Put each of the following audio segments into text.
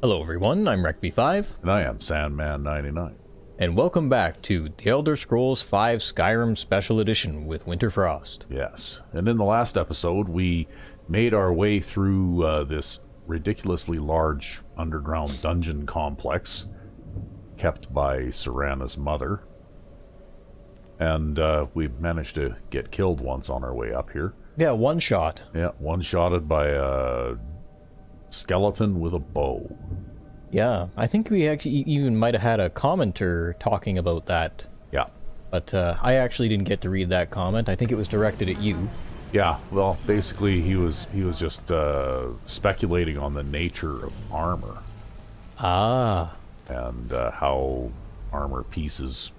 Hello everyone, I'm RecV5, And I am Sandman99. and welcome back to The Elder Scrolls V Skyrim Special Edition with Winter Frost. Yes. And in the last episode, we made our way through this ridiculously large underground dungeon complex kept by Serana's mother. And we managed to get killed once on our way up here. Yeah, one shot. Yeah, one-shotted by a skeleton with a bow. Yeah, I think we actually even might have had a commenter talking about that, Yeah. but I actually didn't get to read that comment. I think it was directed at you. Yeah, well, basically he was just speculating on the nature of armor. Ah, And how armor pieces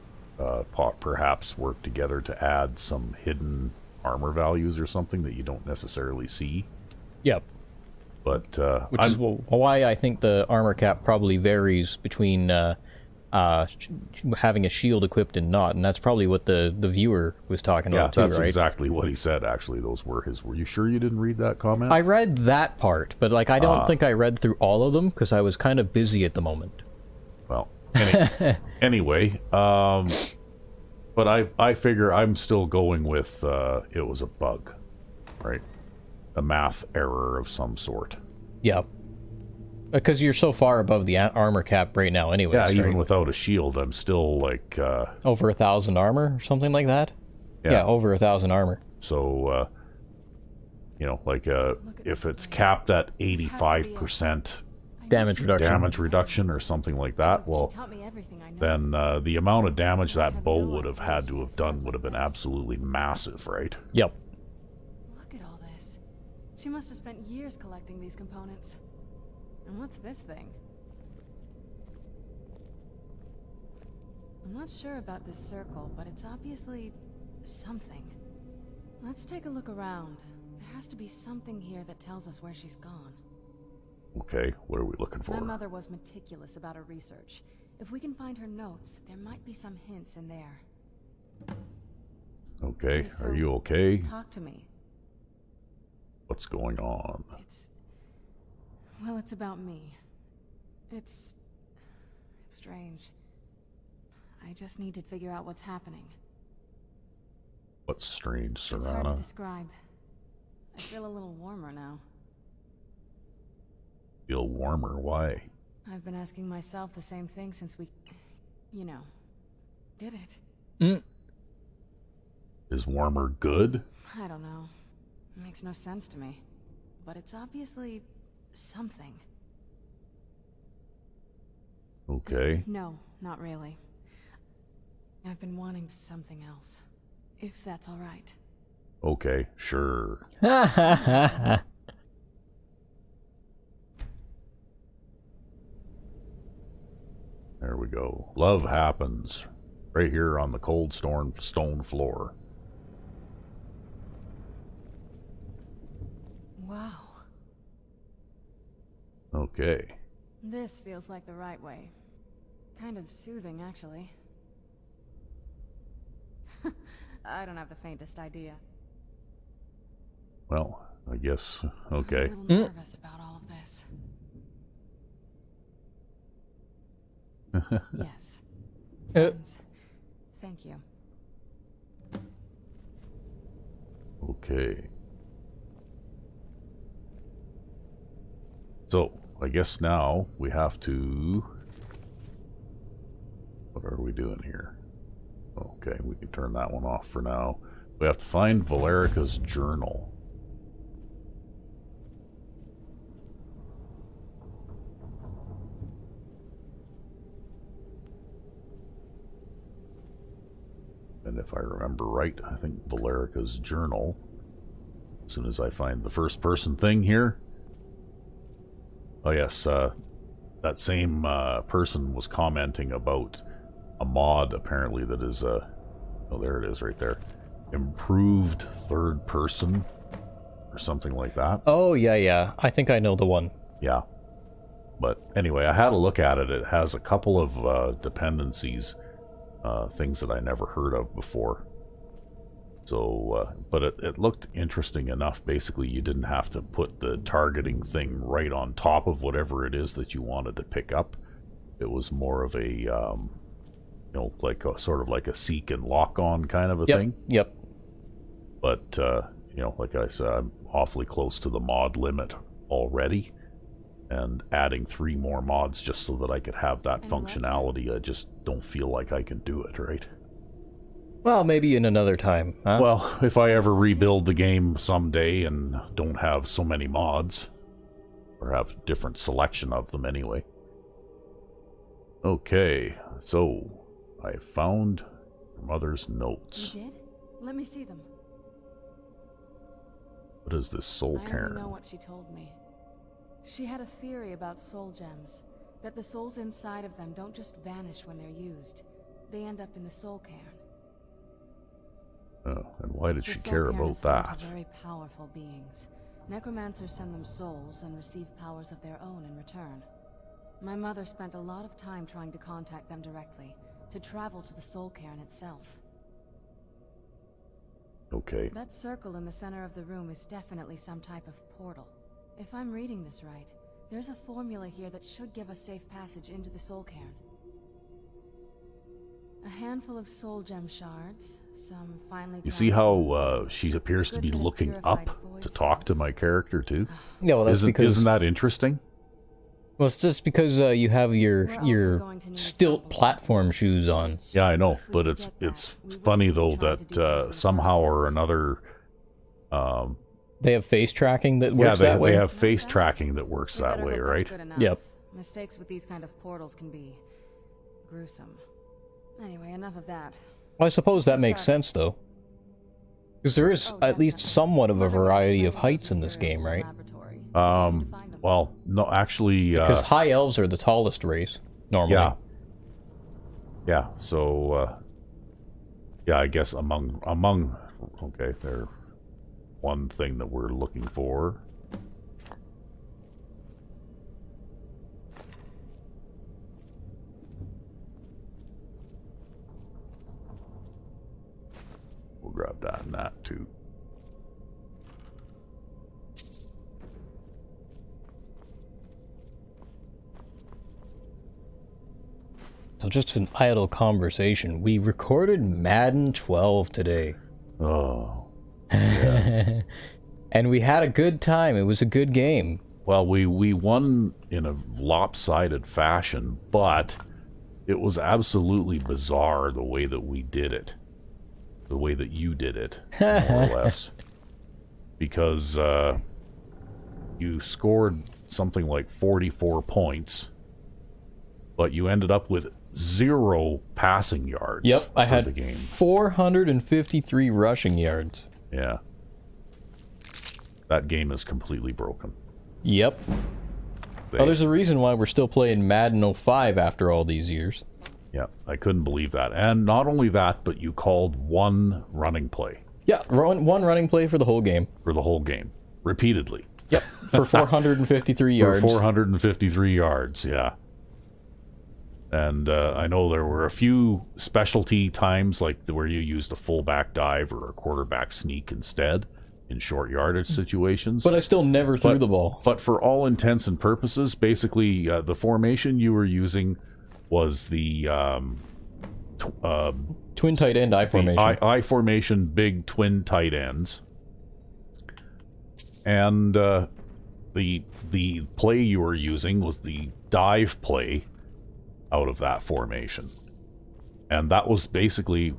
perhaps work together to add some hidden armor values or something that you don't necessarily see. yep. But Which is why I think the armor cap probably varies between having a shield equipped and not, and that's probably what the viewer was talking yeah, about too, that's right? exactly what he said. Actually, those were his. Were you sure you didn't read that comment? I read that part, but like I don't think I read through all of them because I was kind of busy at the moment. Well, anyway, but I figure I'm still going with it was a bug, right? A math error of some sort. Yeah. Because you're so far above the armor cap right now anyways, Yeah, even right? without a shield, I'm still like... Over 1,000 armor or something like that? Yeah, over 1,000 armor. So, you know, like if it's capped at 85% Damage reduction. or something like that, well, then the amount of damage that bow would have had to have done would have been absolutely massive, right? Yep. Look at all this. She must have spent years collecting these components. And what's this thing? I'm not sure about this circle, but it's obviously something. Let's take a look around. There has to be something here that tells us where she's gone. Okay, what are we looking for? My mother was meticulous about her research. If we can find her notes, there might be some hints in there. Okay, So, are you okay? Talk to me. What's going on? Well, it's about me. It's strange. I just need to figure out what's happening. What's strange, It's hard to Serana? describe. I feel a little warmer now. Feel warmer, why? I've been asking myself the same thing since we, you know, did it. Is warmer good? I don't know. It makes no sense to me. But it's obviously something. Okay. No, not really. I've been wanting something else. If that's all right. Okay, sure. There we go. Love happens. Right here on the cold stone floor. Wow. Okay. This feels like the right way. Kind of soothing, actually. I don't have the faintest idea. Well, I guess, okay. I'm a little nervous about all of this. Yes. Friends. Thank you. Okay. So, I guess now we have to... What are we doing here? Okay, we can turn that one off for now. We have to find Valerica's journal. And if I remember right, I think Valerica's journal, as soon as I find the first person thing here. Oh yes, that same person was commenting about a mod apparently that is oh, there it is right there. Improved third person or something like that. Oh, yeah. I think I know the one. Yeah. But anyway, I had a look at it. It has a couple of dependencies, things that I never heard of before. So, but it looked interesting enough. Basically, you didn't have to put the targeting thing right on top of whatever it is that you wanted to pick up. It was more of a, like a sort of like a seek and lock on kind of a thing. Yep. But, like I said, I'm awfully close to the mod limit already. And adding 3 more mods just so that I could have that functionality, I just don't feel like I can do it, right? Well, maybe in another time, huh? Well, if I ever rebuild the game someday and don't have so many mods, or have a different selection of them anyway. Okay, so I found your mother's notes. You did? Let me see them. What is this soul I cairn? only know what she told me. She had a theory about soul gems, that the souls inside of them don't just vanish when they're used. They end up in the soul cairn. Oh, and why did The she soul care cairn about is home that? to very powerful beings. Necromancers send them souls and receive powers of their own in return. My mother spent a lot of time trying to contact them directly, to travel to the soul cairn itself. Okay. That circle in the center of the room is definitely some type of portal. If I'm reading this right, there's a formula here that should give us safe passage into the soul cairn. A handful of soul gem shards, some finely... You see how she appears to be looking up to talk to my character too? Yeah, well, that's because... Isn't that interesting? Well, it's just because you have your stilt platform shoes on. Yeah, I know, but it's funny though that somehow or another... They have face tracking that works that way? Yeah, they have face tracking that works that way, right? Yep. Mistakes with these kind of portals can be gruesome. Anyway, enough of that. Well, I suppose that makes sense, though. Because there is at least somewhat of a variety of heights in this game, right? Well, no, actually... Because high elves are the tallest race, normally. Yeah. Yeah, so... yeah, I guess among... Okay, they're one thing that we're looking for. We'll grab that and that too. So just an idle conversation. We recorded Madden 12 today. Oh. Yeah. And we had a good time. It was a good game. Well, we won in a lopsided fashion, but it was absolutely bizarre the way that we did it. The way that you did it, more or less. Because you scored something like 44 points, but you ended up with 0 passing yards. Yep, I had the game. 453 rushing yards. Yeah. That game is completely broken. Yep. Well, there's a reason why we're still playing Madden 05 after all these years. Yeah, I couldn't believe that. And not only that, but you called one running play. Yeah, one running play for the whole game. For the whole game. Repeatedly. Yep, for 453 yards. For 453 yards, yeah. And I know there were a few specialty times, like where you used a fullback dive or a quarterback sneak instead in short yardage situations. But I still never threw the ball. But for all intents and purposes, basically the formation you were using was the twin tight end I formation. I formation, big twin tight ends. And the play you were using was the dive play out of that formation. And that was basically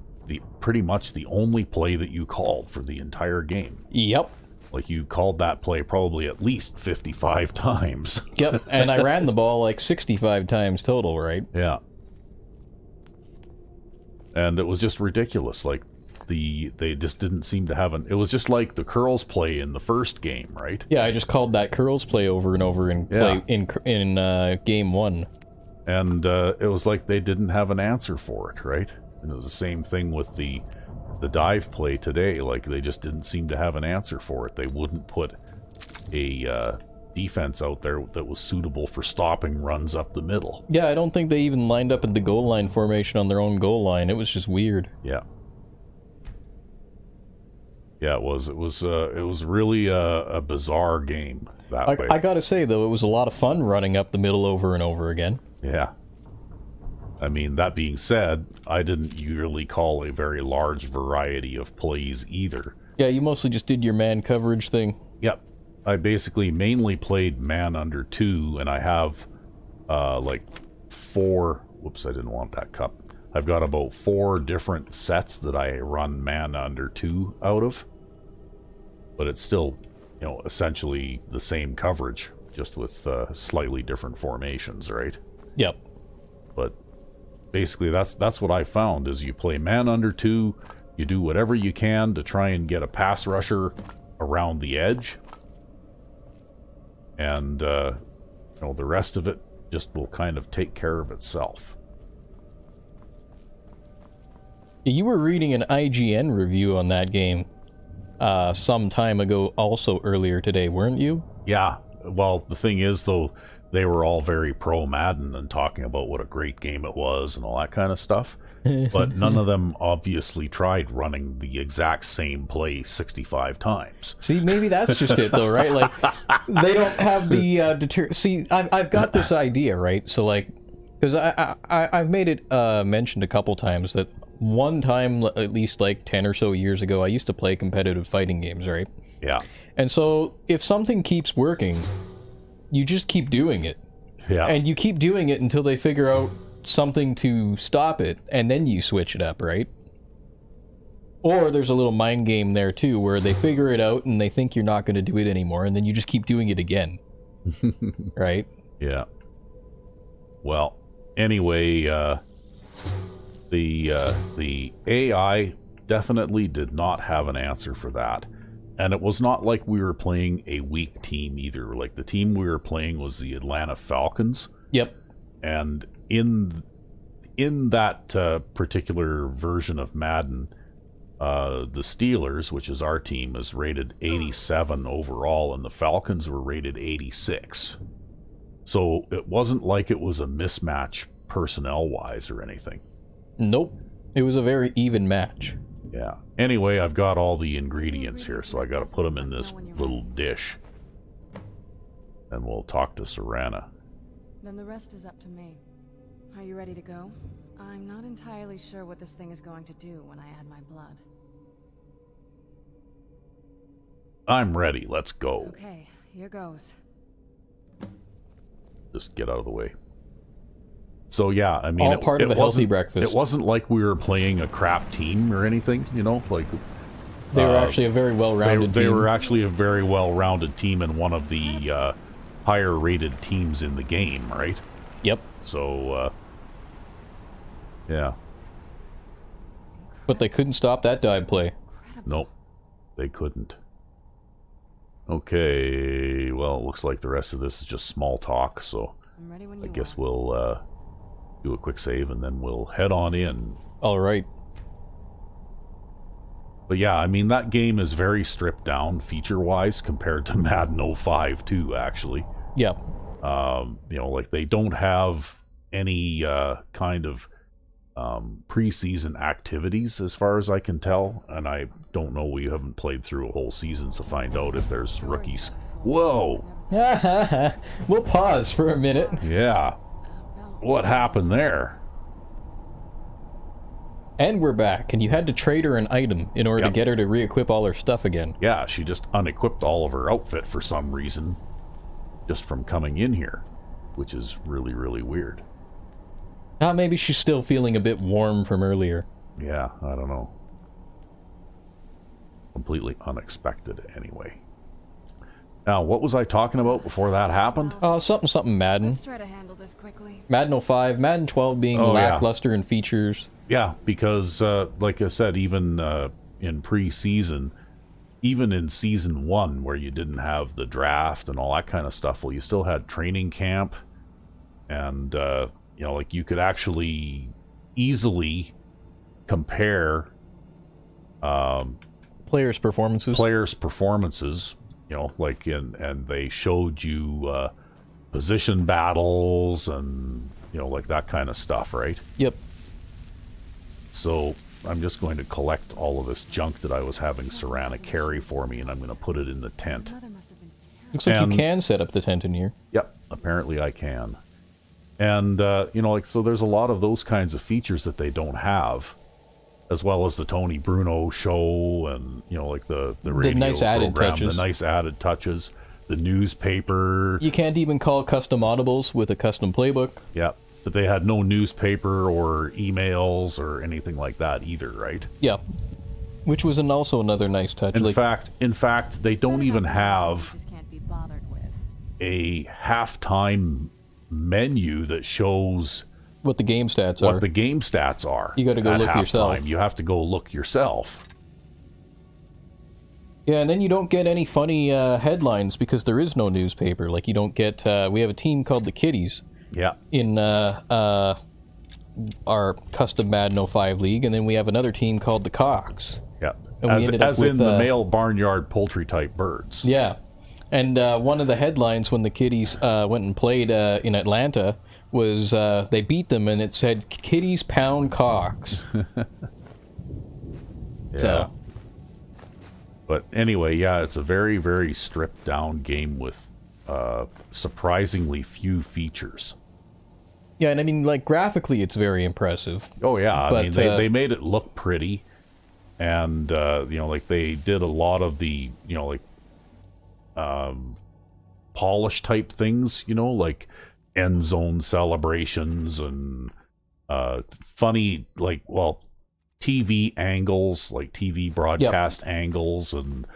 pretty much the only play that you called for the entire game. Yep. Like, you called that play probably at least 55 times. Yep, and I ran the ball like 65 times total, right? Yeah. And it was just ridiculous. Like, they just didn't seem to have it was just like the curls play in the first game, right? Yeah, I just called that curls play over and over in game 1. And it was like they didn't have an answer for it, right? And it was the same thing with the dive play today. Like, they just didn't seem to have an answer for it. They wouldn't put a defense out there that was suitable for stopping runs up the middle. Yeah, I don't think they even lined up in the goal line formation on their own goal line. It was just weird. Yeah. Yeah, it was. It was really a bizarre game that way. I gotta say, though, it was a lot of fun running up the middle over and over again. Yeah. I mean, that being said, I didn't really call a very large variety of plays either. Yeah, you mostly just did your man coverage thing. Yep. I basically mainly played Man Under 2, and I have, like, 4... Whoops, I didn't want that cup. I've got about 4 different sets that I run Man Under 2 out of. But it's still, you know, essentially the same coverage, just with slightly different formations, right? Yep. But basically that's what I found, is you play Man Under 2, you do whatever you can to try and get a pass rusher around the edge. And, you know, the rest of it just will kind of take care of itself. You were reading an IGN review on that game some time ago, also earlier today, weren't you? Yeah, well, the thing is, though, they were all very pro-Madden and talking about what a great game it was and all that kind of stuff. But none of them obviously tried running the exact same play 65 times. See, maybe that's just it, though, right? Like, they don't have the See, I've got this idea, right? So, like, because I've made it mentioned a couple times that one time, at least like 10 or so years ago, I used to play competitive fighting games, right? Yeah. And so, if something keeps working, you just keep doing it. Yeah. And you keep doing it until they figure out something to stop it, and then you switch it up, right? Or there's a little mind game there, too, where they figure it out and they think you're not going to do it anymore, and then you just keep doing it again. Right? Yeah. Well, anyway, the AI definitely did not have an answer for that. And it was not like we were playing a weak team either. Like, the team we were playing was the Atlanta Falcons. Yep. And in that particular version of Madden, the Steelers, which is our team, is rated 87 overall, and the Falcons were rated 86. So it wasn't like it was a mismatch personnel-wise or anything. Nope. It was a very even match. Yeah. Anyway, I've got all the ingredients here, so I got to put them in this little dish. And we'll talk to Serana. Then the rest is up to me. Are you ready to go? I'm not entirely sure what this thing is going to do when I add my blood. I'm ready. Let's go. Okay, here goes. Just get out of the way. So yeah, I mean, all part of a healthy breakfast. It wasn't like we were playing a crap team or anything, you know. Like they were actually a very well-rounded team. They were actually a very well-rounded team and one of the higher-rated teams in the game, right? Yep. So yeah. But they couldn't stop that dive play. Nope, they couldn't. Okay, well, it looks like the rest of this is just small talk, so I guess we'll do a quick save and then we'll head on in. All right. But yeah, I mean, that game is very stripped down feature-wise compared to Madden 05 too, actually. Yeah. You know, like, they don't have any kind of preseason activities as far as I can tell, and I don't know, we haven't played through a whole season to find out if there's rookies. Whoa! We'll pause for a minute. Yeah. What happened there? And we're back, and you had to trade her an item in order to get her to re-equip all her stuff again. Yeah, she just unequipped all of her outfit for some reason, just from coming in here, which is really, really weird. Maybe she's still feeling a bit warm from earlier. Yeah, I don't know. Completely unexpected, anyway. Now, what was I talking about before that happened? Something Madden. Let's try to handle this quickly. Madden 05, Madden 12 being lackluster in features. Yeah, because, like I said, even in pre-season, even in Season 1, where you didn't have the draft and all that kind of stuff, well, you still had training camp, and, you know, like, you could actually easily compare players' performances, you know, like, and they showed you position battles and, you know, like that kind of stuff, right? Yep. So I'm just going to collect all of this junk that I was having Serana carry for me, and I'm going to put it in the tent. Mother must have been terrible. Looks like you can set up the tent in here. Yep, apparently I can. And, so there's a lot of those kinds of features that they don't have, as well as the Tony Bruno show and, the radio nice added program, touches. the nice added touches, the newspaper. You can't even call custom audibles with a custom playbook. Yeah, but they had no newspaper or emails or anything like that either, right? Yeah. Which was also another nice touch. In fact, they don't even have Just can't be bothered with. a halftime menu that shows what the game stats what are. the game stats are. You got to go at look yourself. halftime. You have to go look yourself. Yeah, and then you don't get any funny headlines because there is no newspaper. Like, you don't get... we have a team called the Kitties Yeah. in our custom Madden 05 league, and then we have another team called the Cocks. Yeah. And we ended up As in with, the male barnyard poultry type birds. Yeah. And one of the headlines when the Kitties went and played in Atlanta was they beat them, and it said, Kitties pound Cocks. Yeah. So... But anyway, yeah, it's a very, very stripped down game with surprisingly few features. Yeah, and I mean, like, graphically, it's very impressive. Oh, yeah. But, I mean, they made it look pretty. And, they did a lot of the, polish type things, like end zone celebrations and funny, TV angles, like TV broadcast angles and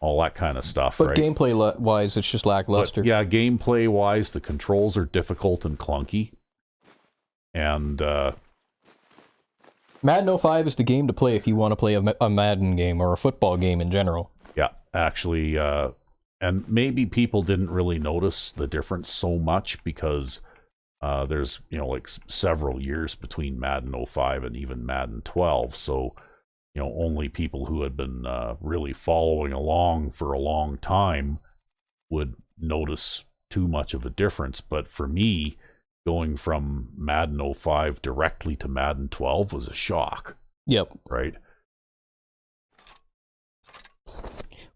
all that kind of stuff, But right? gameplay-wise, it's just lackluster. But, yeah, gameplay-wise, the controls are difficult and clunky. And, Madden 05 is the game to play if you want to play a Madden game or a football game in general. yeah, actually, and maybe people didn't really notice the difference so much because there's, several years between Madden 05 and even Madden 12. So, only people who had been really following along for a long time would notice too much of a difference. But for me, going from Madden 05 directly to Madden 12 was a shock. Yep. Right?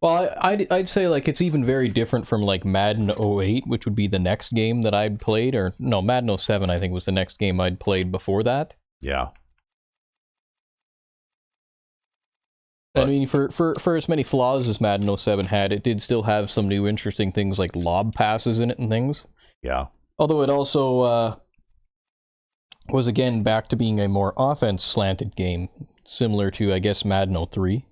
Well, I'd say, like, it's even very different from, like, Madden 08, which would be the next game that I'd played. Or, no, Madden 07, I think, was the next game I'd played before that. Yeah. I mean, for as many flaws as Madden 07 had, it did still have some new interesting things like lob passes in it and things. Yeah. Although it also was, again, back to being a more offense-slanted game, similar to, I guess, Madden 03.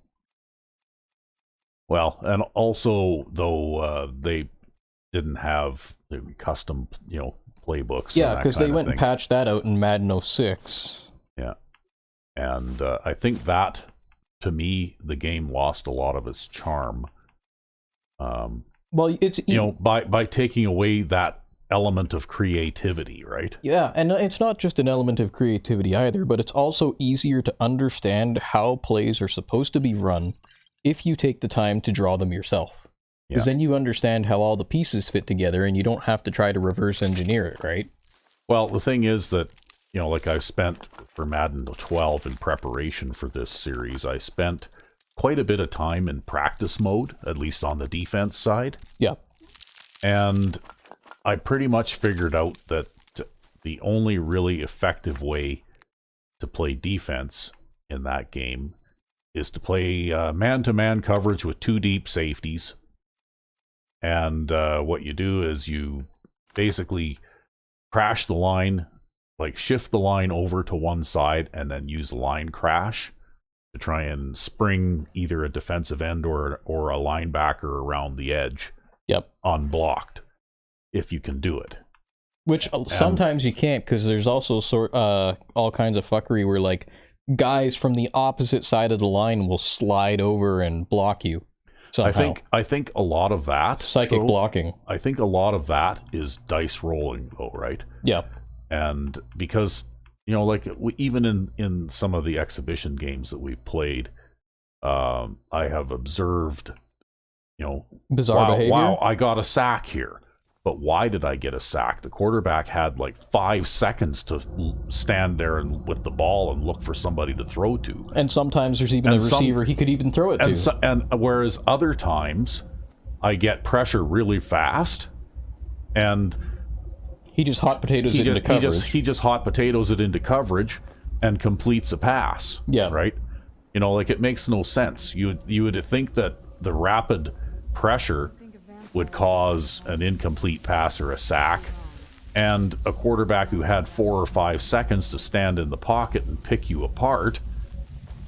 Well, and also, though, they didn't have the custom, playbooks. Yeah, because they went and patched that out in Madden 06. Yeah. And I think that, to me, the game lost a lot of its charm. Well, it's... by taking away that element of creativity, right? Yeah, and it's not just an element of creativity either, but it's also easier to understand how plays are supposed to be run if you take the time to draw them yourself. Because then you understand how all the pieces fit together and you don't have to try to reverse engineer it, right? Well, the thing is that, I spent for Madden 12 in preparation for this series, I spent quite a bit of time in practice mode, at least on the defense side. Yeah. And I pretty much figured out that the only really effective way to play defense in that game is to play man-to-man coverage with two deep safeties. And what you do is you basically crash the line, like shift the line over to one side and then use line crash to try and spring either a defensive end or a linebacker around the edge. Yep. Unblocked, if you can do it. Which sometimes you can't, because there's also all kinds of fuckery where, like, guys from the opposite side of the line will slide over and block you somehow. I think a lot of that... Psychic blocking. I think a lot of that is dice rolling, though, right? Yeah. And because, even in some of the exhibition games that we played, I have observed, Bizarre behavior. Wow, I got a sack here. But why did I get a sack? The quarterback had like 5 seconds to stand there and with the ball and look for somebody to throw to. And sometimes there's even a receiver he could even throw it to. And whereas other times, I get pressure really fast, and he just hot potatoes it into coverage. He just hot potatoes it into coverage and completes a pass. Yeah. Right? You know, like, it makes no sense. You would think that the rapid pressure would cause an incomplete pass or a sack, and a quarterback who had 4 or 5 seconds to stand in the pocket and pick you apart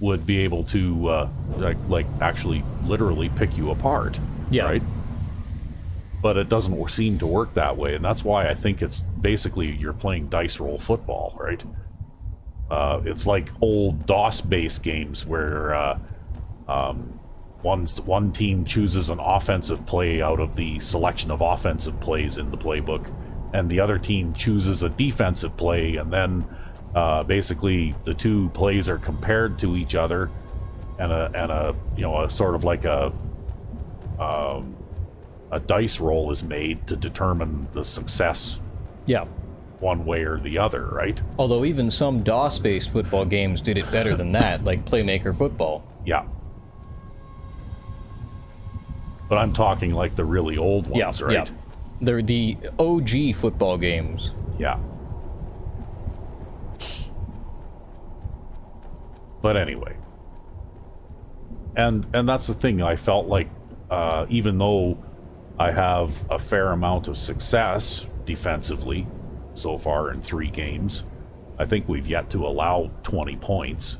would be able to like actually literally pick you apart. Yeah. Right? But it doesn't seem to work that way, and that's why I think it's basically you're playing dice roll football, right? It's like old DOS-based games where one team chooses an offensive play out of the selection of offensive plays in the playbook, and the other team chooses a defensive play, and then basically the two plays are compared to each other, and a sort of like a dice roll is made to determine the success. Yeah. One way or the other, right? Although even some DOS-based football games did it better than that, like Playmaker Football. Yeah. But I'm talking like the really old ones, right? Yeah. They're the OG football games. Yeah. But anyway. And that's the thing. I felt like even though I have a fair amount of success defensively so far in 3 games, I think we've yet to allow 20 points,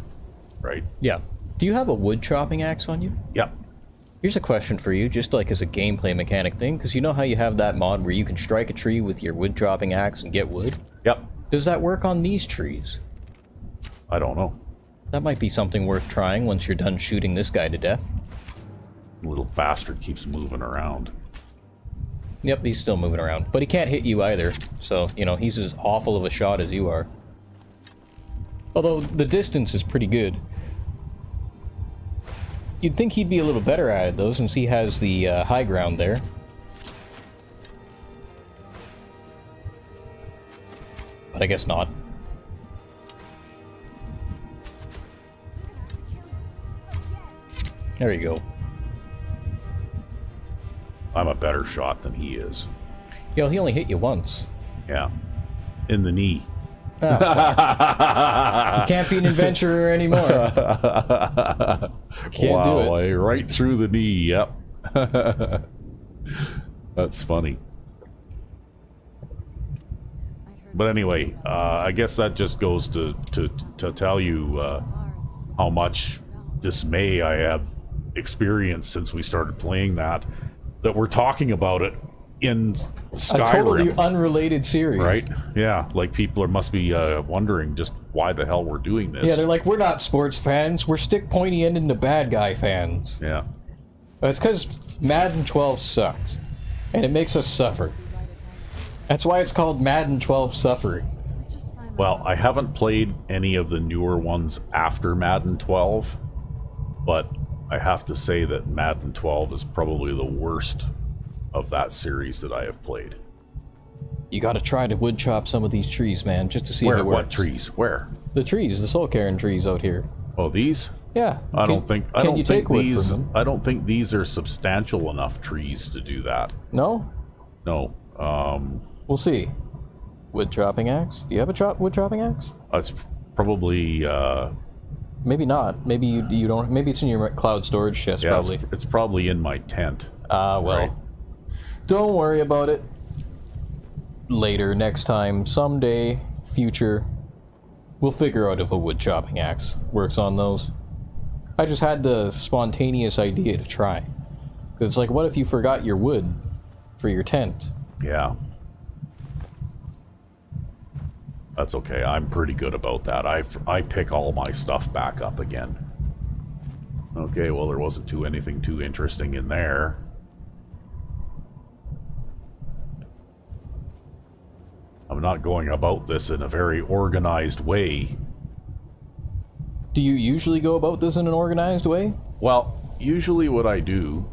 right? Yeah. Do you have a wood chopping axe on you? Yep. Here's a question for you, just like as a gameplay mechanic thing, because you know how you have that mod where you can strike a tree with your wood chopping axe and get wood? Yep. Does that work on these trees? I don't know. That might be something worth trying once you're done shooting this guy to death. Little bastard keeps moving around. Yep, he's still moving around. But he can't hit you either, so, he's as awful of a shot as you are. Although, the distance is pretty good. You'd think he'd be a little better at it, though, since he has the high ground there. But I guess not. There you go. I'm a better shot than he is. Yo, he only hit you once. Yeah. In the knee. Oh, you can't be an adventurer anymore. Can't do it. Right through the knee, yep. That's funny. But anyway, I guess that just goes to tell you how much dismay I have experienced since we started playing that we're talking about it in Skyrim. A totally unrelated series. Right? Yeah, like people must be wondering just why the hell we're doing this. Yeah, they're like, we're not sports fans, we're stick pointy ended to bad guy fans. Yeah. It's because Madden 12 sucks, and it makes us suffer. That's why it's called Madden 12 Suffering. Well, I haven't played any of the newer ones after Madden 12, but I have to say that Madden 12 is probably the worst of that series that I have played. You gotta try to wood chop some of these trees, man, just to see if it works. What trees? Where? The trees, the soul Cairn trees out here. Oh, these? Yeah. I don't think these. I don't think these are substantial enough trees to do that. No? No. We'll see. Wood chopping axe? Do you have a wood chopping axe? It's probably maybe not. Maybe you don't. Maybe it's in your cloud storage chest. Yeah, probably. It's probably in my tent. Well. Right. Don't worry about it. Later, next time, someday, future, we'll figure out if a wood chopping axe works on those. I just had the spontaneous idea to try. Because it's like, what if you forgot your wood for your tent? Yeah. That's okay. I'm pretty good about that. I pick all my stuff back up again. Okay, well, there wasn't anything too interesting in there. I'm not going about this in a very organized way. Do you usually go about this in an organized way? Well, usually what I do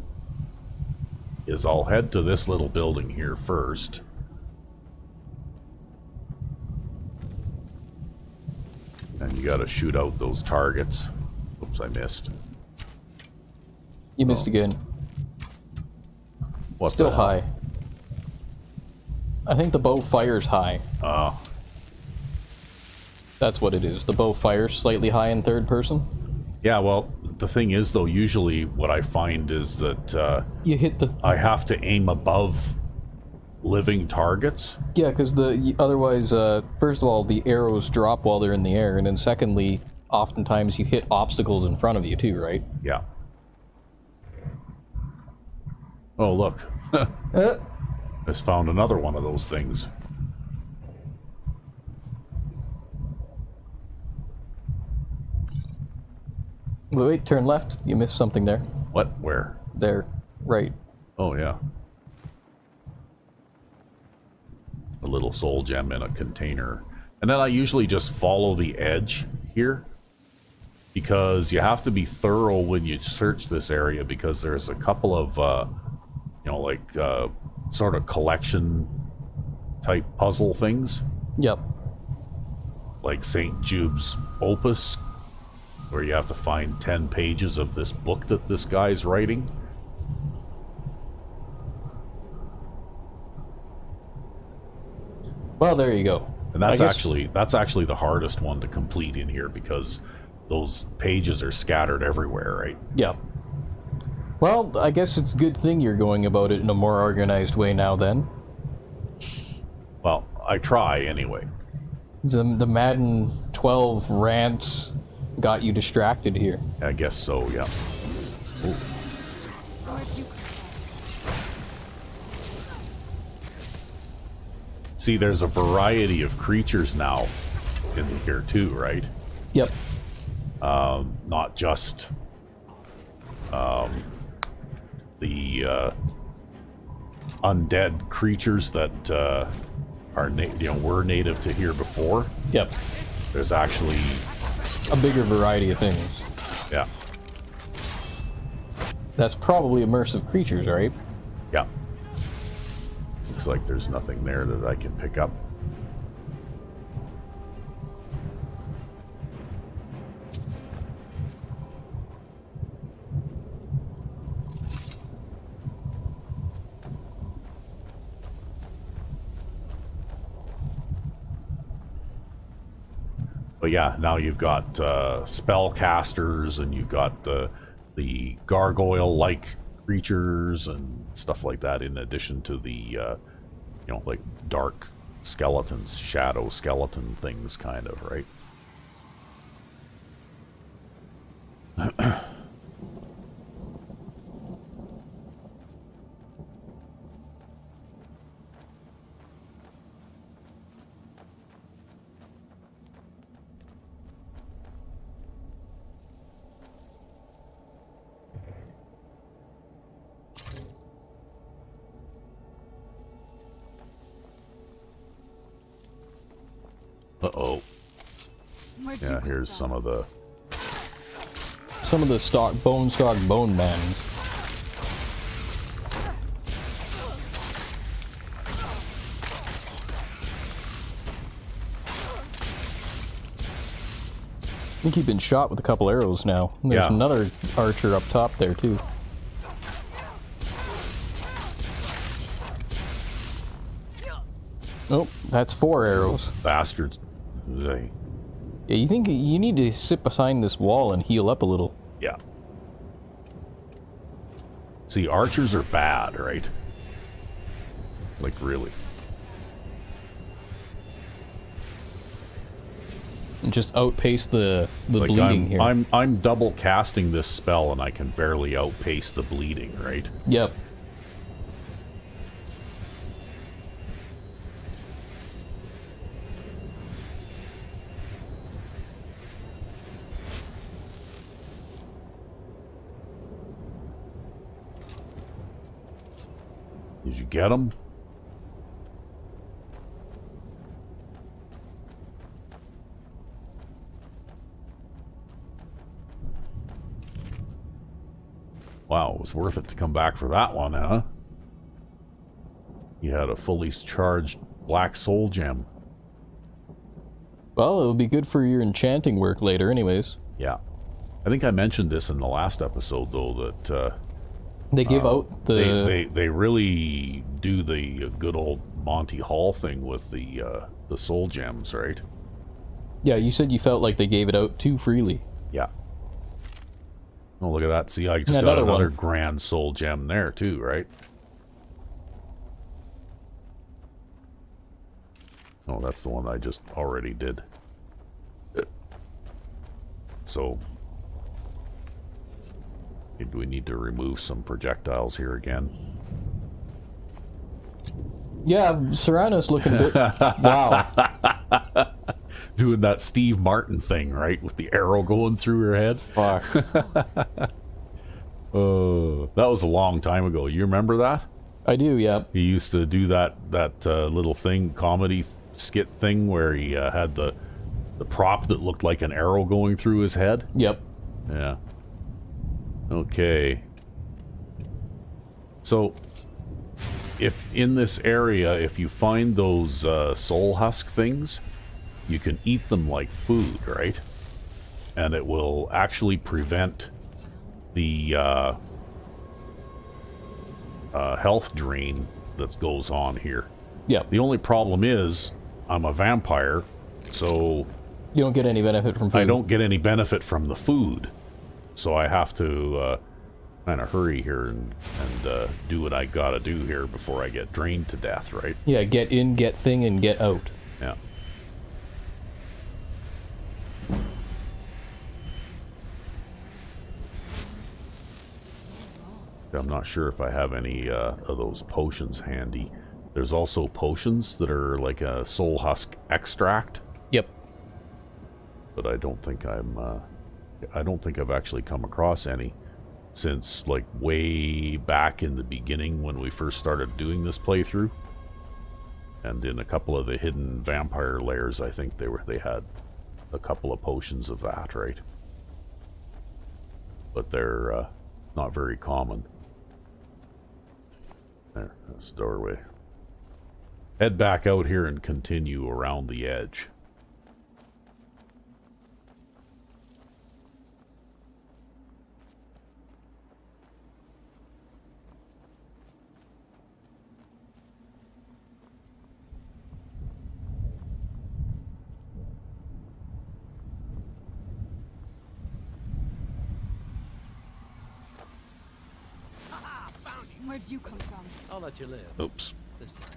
is I'll head to this little building here first. And you gotta shoot out those targets. Oops, I missed. You missed again. What Still the hell? high. I think the bow fires high. That's what it is. The bow fires slightly high in third person. Yeah, well, the thing is, though, usually what I find is that You hit the... I have to aim above living targets. Yeah, because otherwise, first of all, the arrows drop while they're in the air, and then secondly, oftentimes you hit obstacles in front of you too, right? Yeah. Oh, look. Just found another one of those things. Wait, turn left. You missed something there. What? Where? There. Right. Oh, yeah. A little soul gem in a container. And then I usually just follow the edge here, because you have to be thorough when you search this area, because there's a couple of, you know, like, sort of collection type puzzle things. Yep. Like St. Jude's Opus, where you have to find 10 pages of this book that this guy's writing. Well, there you go. And that's actually the hardest one to complete in here, because those pages are scattered everywhere, right? Yeah. Well, I guess it's a good thing you're going about it in a more organized way now, then. Well, I try anyway. The Madden 12 rants got you distracted here. I guess so, yeah. Ooh. See, there's a variety of creatures now in here too, right? Yep. Not just the undead creatures that are were native to here before. Yep. There's actually A bigger variety of things. yeah. That's probably immersive creatures, right? Yeah. Looks like there's nothing there that I can pick up. But yeah, now you've got spellcasters, and you've got the gargoyle-like creatures and stuff like that, in addition to the like dark skeletons, shadow skeleton things, kind of, right? Uh-oh. Yeah, here's some of the bone men. I think you've been shot with a couple arrows now. And there's another archer up top there too. Oh, that's 4 arrows. bastards. They, Yeah, you think you need to sit behind this wall and heal up a little. yeah. See, archers are bad, right? Like, really. And just outpace the Like, bleeding here. I'm double casting this spell, and I can barely outpace the bleeding, right? Yep. Did you get him? Wow, it was worth it to come back for that one, huh? you had a fully charged black soul gem. Well, it would be good for your enchanting work later anyways. Yeah. I think I mentioned this in the last episode, though, that They give out the... They really do the good old Monty Hall thing with the soul gems, right? Yeah, you said you felt like they gave it out too freely. Yeah. Oh, look at that. See, I just got another grand soul gem there, too, right? Oh, that's the one I just already did. So, maybe we need to remove some projectiles here again. Yeah, Serana's looking a bit... Wow. Doing that Steve Martin thing, right? With the arrow going through her head. Fuck. That was a long time ago. You remember that? I do, yeah. He used to do that little thing, comedy skit thing, where he had the prop that looked like an arrow going through his head. Yep. Yeah. Okay. So, if in this area, if you find those soul husk things, you can eat them like food, right? And it will actually prevent the health drain that goes on here. Yep. The only problem is, I'm a vampire, so... You don't get any benefit from food. I don't get any benefit from the food. So I have to kind of hurry here and do what I gotta do here before I get drained to death, right? Yeah, get in, get thing, and get out. Yeah. I'm not sure if I have any of those potions handy. There's also potions that are like a soul husk extract. Yep. But I don't think I don't think I've actually come across any since like way back in the beginning when we first started doing this playthrough. And in a couple of the hidden vampire lairs, I think they had a couple of potions of that, right? But they're not very common. There, that's the doorway. Head back out here and continue around the edge. Where'd you come from? I'll let you live. Oops. This time.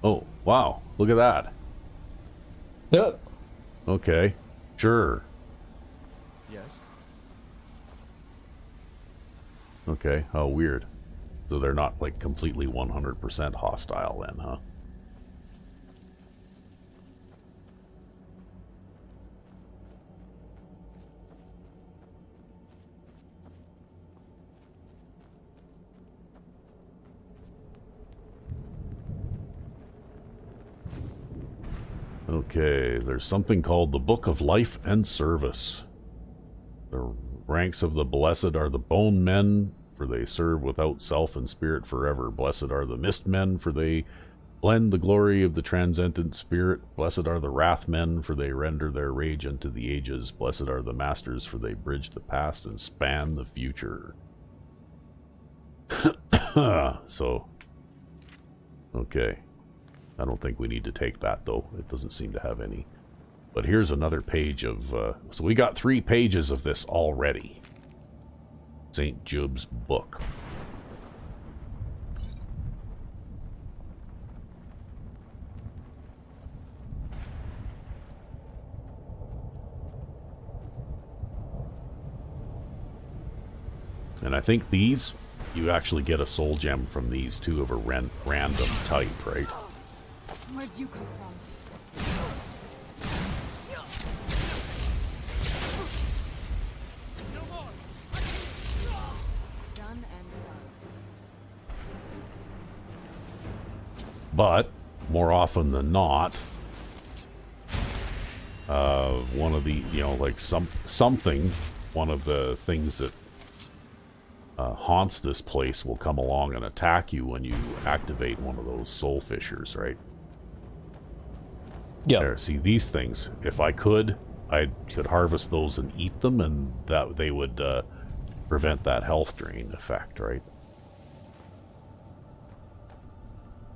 Oh, wow. Look at that. Yep. Okay. Sure. Yes. Okay. How weird. So they're not like completely 100% hostile then, huh? Okay, there's something called the Book of Life and Service. The ranks of the blessed are the bone men, for they serve without self and spirit forever. Blessed are the mist men, for they blend the glory of the transcendent spirit. Blessed are the wrath men, for they render their rage unto the ages. Blessed are the masters, for they bridge the past and span the future. So, okay. I don't think we need to take that, though. It doesn't seem to have any. But here's another page of... so we got 3 pages of this already. St. Job's book. And I think these, you actually get a soul gem from these too of a random type, right? Where'd you come from? Done and done. But more often than not, one of the, you know, like something, one of the things that haunts this place will come along and attack you when you activate one of those soul fissures, right? Yeah. There, see these things. If I could harvest those and eat them, and that they would prevent that health drain effect, right?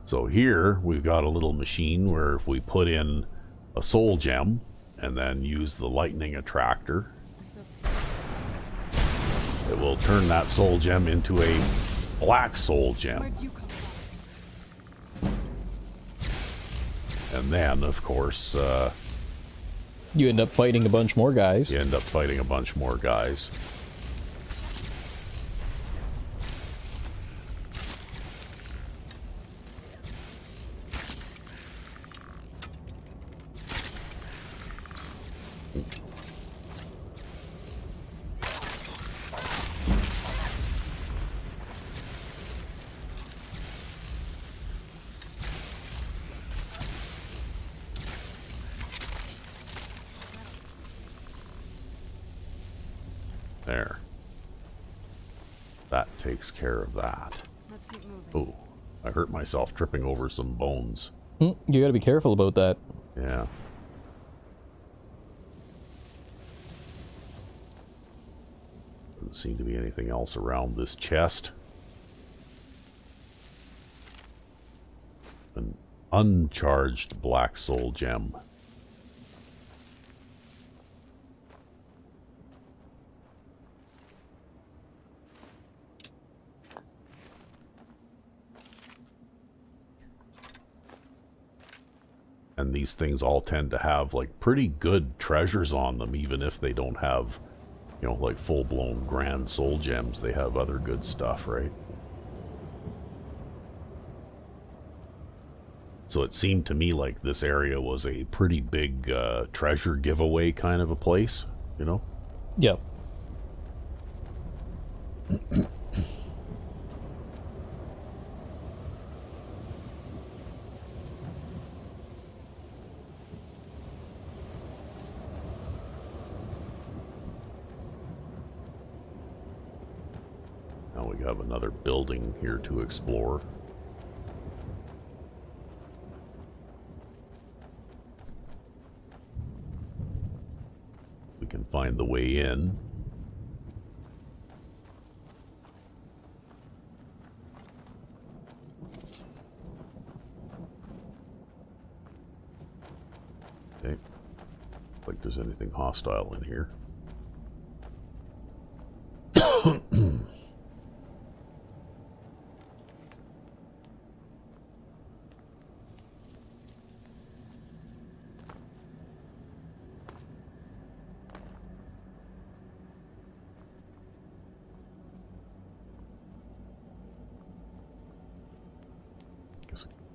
So here we've got a little machine where if we put in a soul gem and then use the lightning attractor, it will turn that soul gem into a black soul gem. Where'd you come from? And then, of course, You end up fighting a bunch more guys. you end up fighting a bunch more guys. There. That takes care of that. Let's keep moving. Oh, I hurt myself tripping over some bones. You gotta be careful about that. Yeah. Doesn't seem to be anything else around this chest. An uncharged black soul gem. And these things all tend to have like pretty good treasures on them, even if they don't have, you know, like full-blown grand soul gems. They have other good stuff, right? So it seemed to me like this area was a pretty big treasure giveaway kind of a place, you know? Yep. Now we have another building here to explore. We can find the way in. Okay. Like there's anything hostile in here.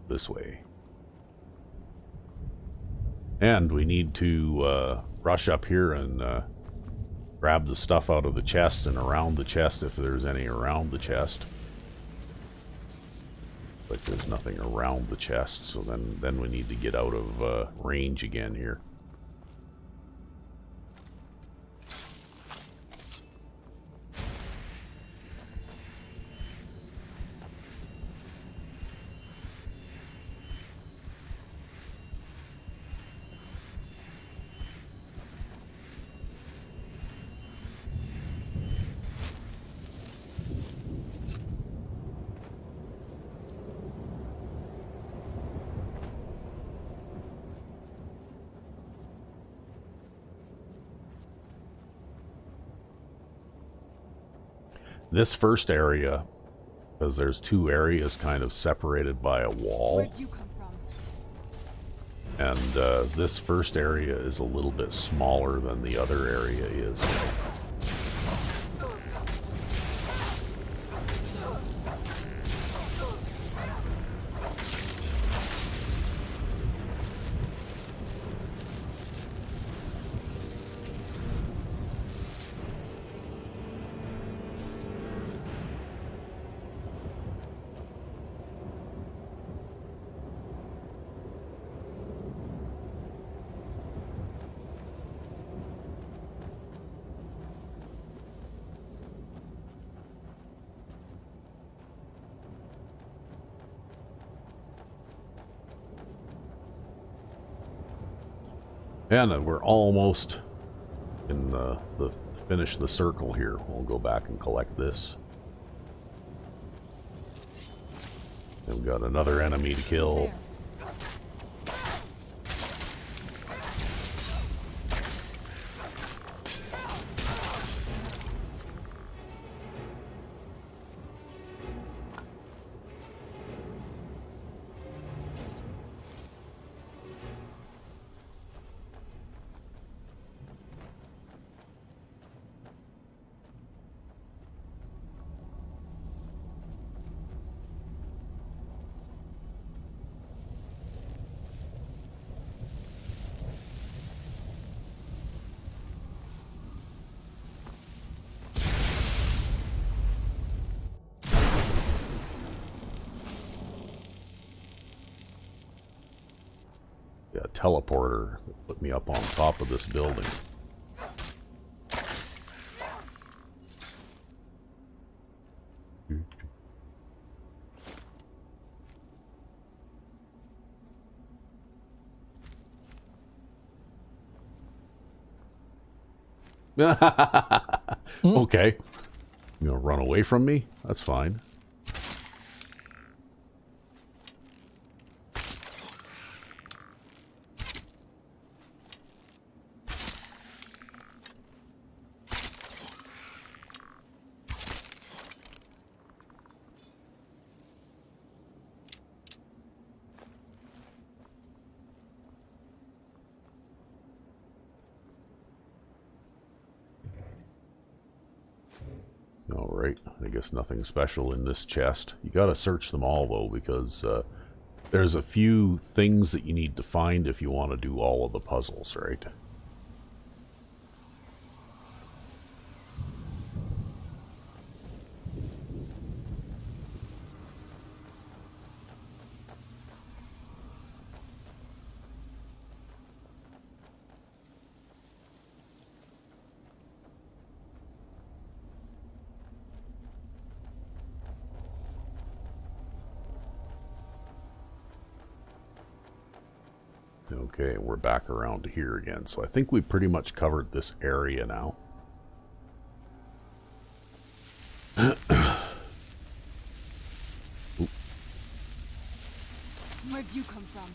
This way. And we need to rush up here and grab the stuff out of the chest and around the chest if there's any around the chest. But there's nothing around the chest, so then we need to get out of range again here. This first area, because there's two areas kind of separated by a wall, Where'd you come from? and this first area is a little bit smaller than the other area is. And we're almost in the finish the circle here. We'll go back and collect this. And we've got another enemy to kill. Yeah, teleporter that put me up on top of this building. Okay. You gonna run away from me? That's fine. Alright, I guess nothing special in this chest. You gotta search them all though, because there's a few things that you need to find if you want to do all of the puzzles, right? Okay, we're back around to here again. So I think we pretty much covered this area now. Where'd you come from?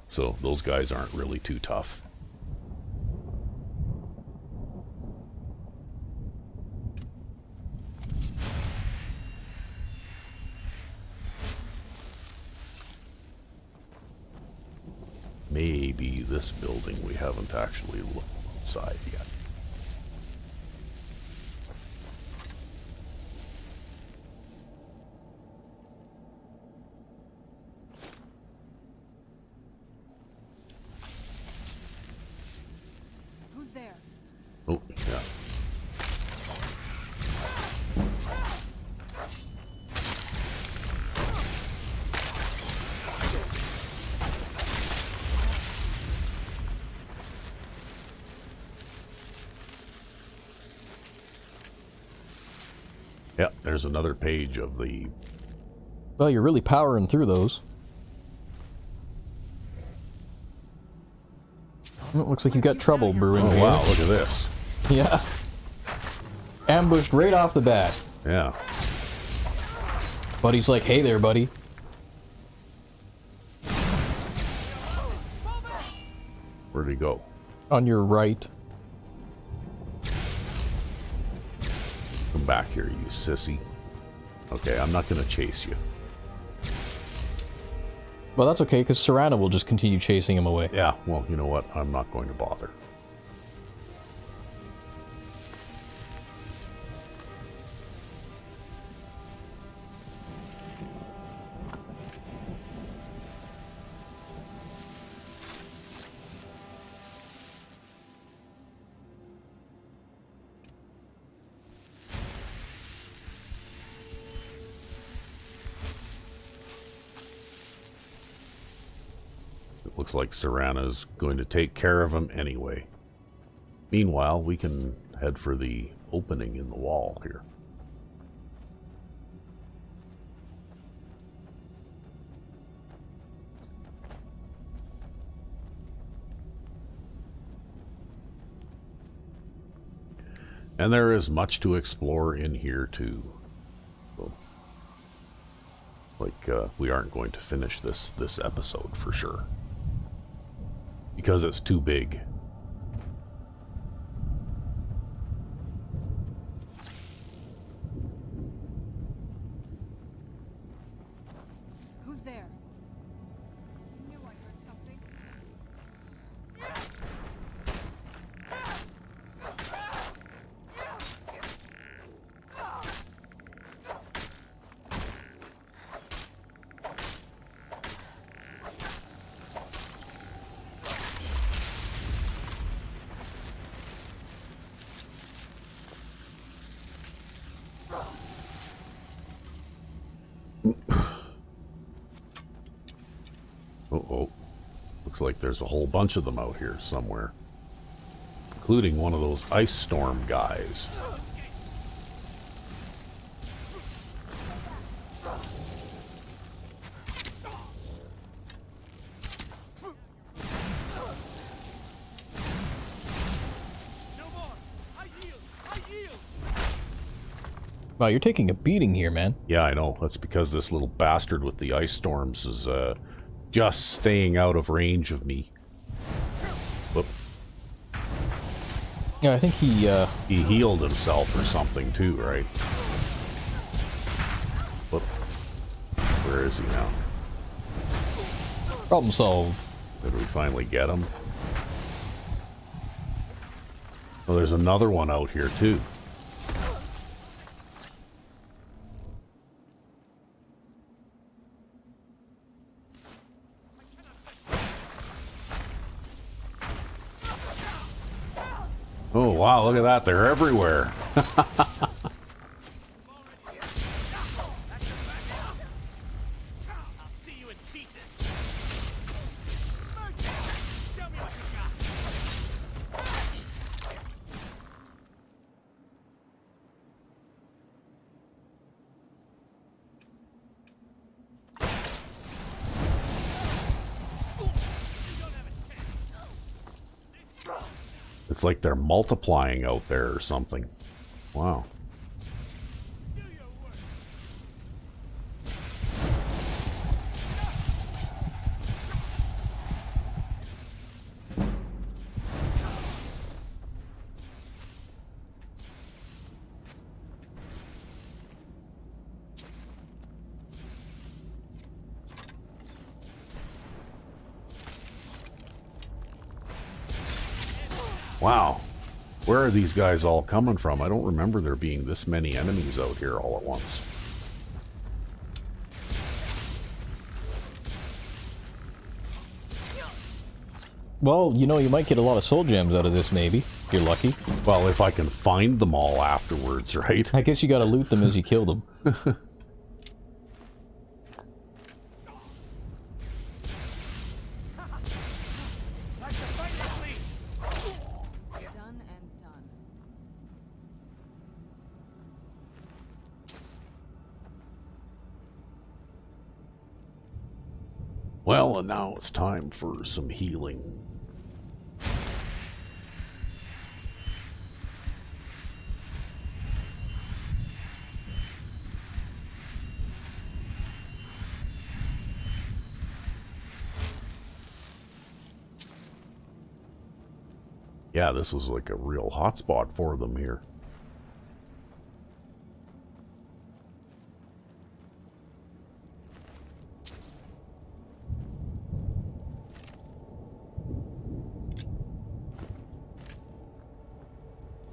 So those guys aren't really too tough. Maybe this building we haven't actually looked inside yet. Who's there? Oh, yeah. Yeah, there's another page of the... Well, you're really powering through those. Well, it looks like you've got trouble brewing. Oh, here. wow, look at this. Yeah. Ambushed right off the bat. Yeah. Buddy's like, hey there, buddy. Where'd he go? On your right. Come back here, you sissy. Okay, I'm not gonna chase you. Well, that's okay, because Serana will just continue chasing him away. Yeah, well, you know what? I'm not going to bother. looks like Serana's going to take care of him anyway. Meanwhile, we can head for the opening in the wall here. And there is much to explore in here too. So, we aren't going to finish this episode for sure, because it's too big. Who's there? I knew I heard something. Uh-oh. Looks like there's a whole bunch of them out here somewhere, including one of those ice storm guys. Wow, you're taking a beating here, man. Yeah, I know. That's because this little bastard with the ice storms is just staying out of range of me. Whoop. Yeah, I think He healed himself or something too, right? Whoop. Where is he now? problem solved. Did we finally get him? Oh, there's another one out here too. Oh, wow, look at that. They're everywhere. It's like they're multiplying out there or something. Wow. Wow. Where are these guys all coming from? I don't remember there being this many enemies out here all at once. Well, you know, you might get a lot of soul gems out of this, maybe. If you're lucky. Well, if I can find them all afterwards, right? I guess you gotta loot them as you kill them. Done and done. Well, and now it's time for some healing. Yeah, this was like a real hotspot for them here.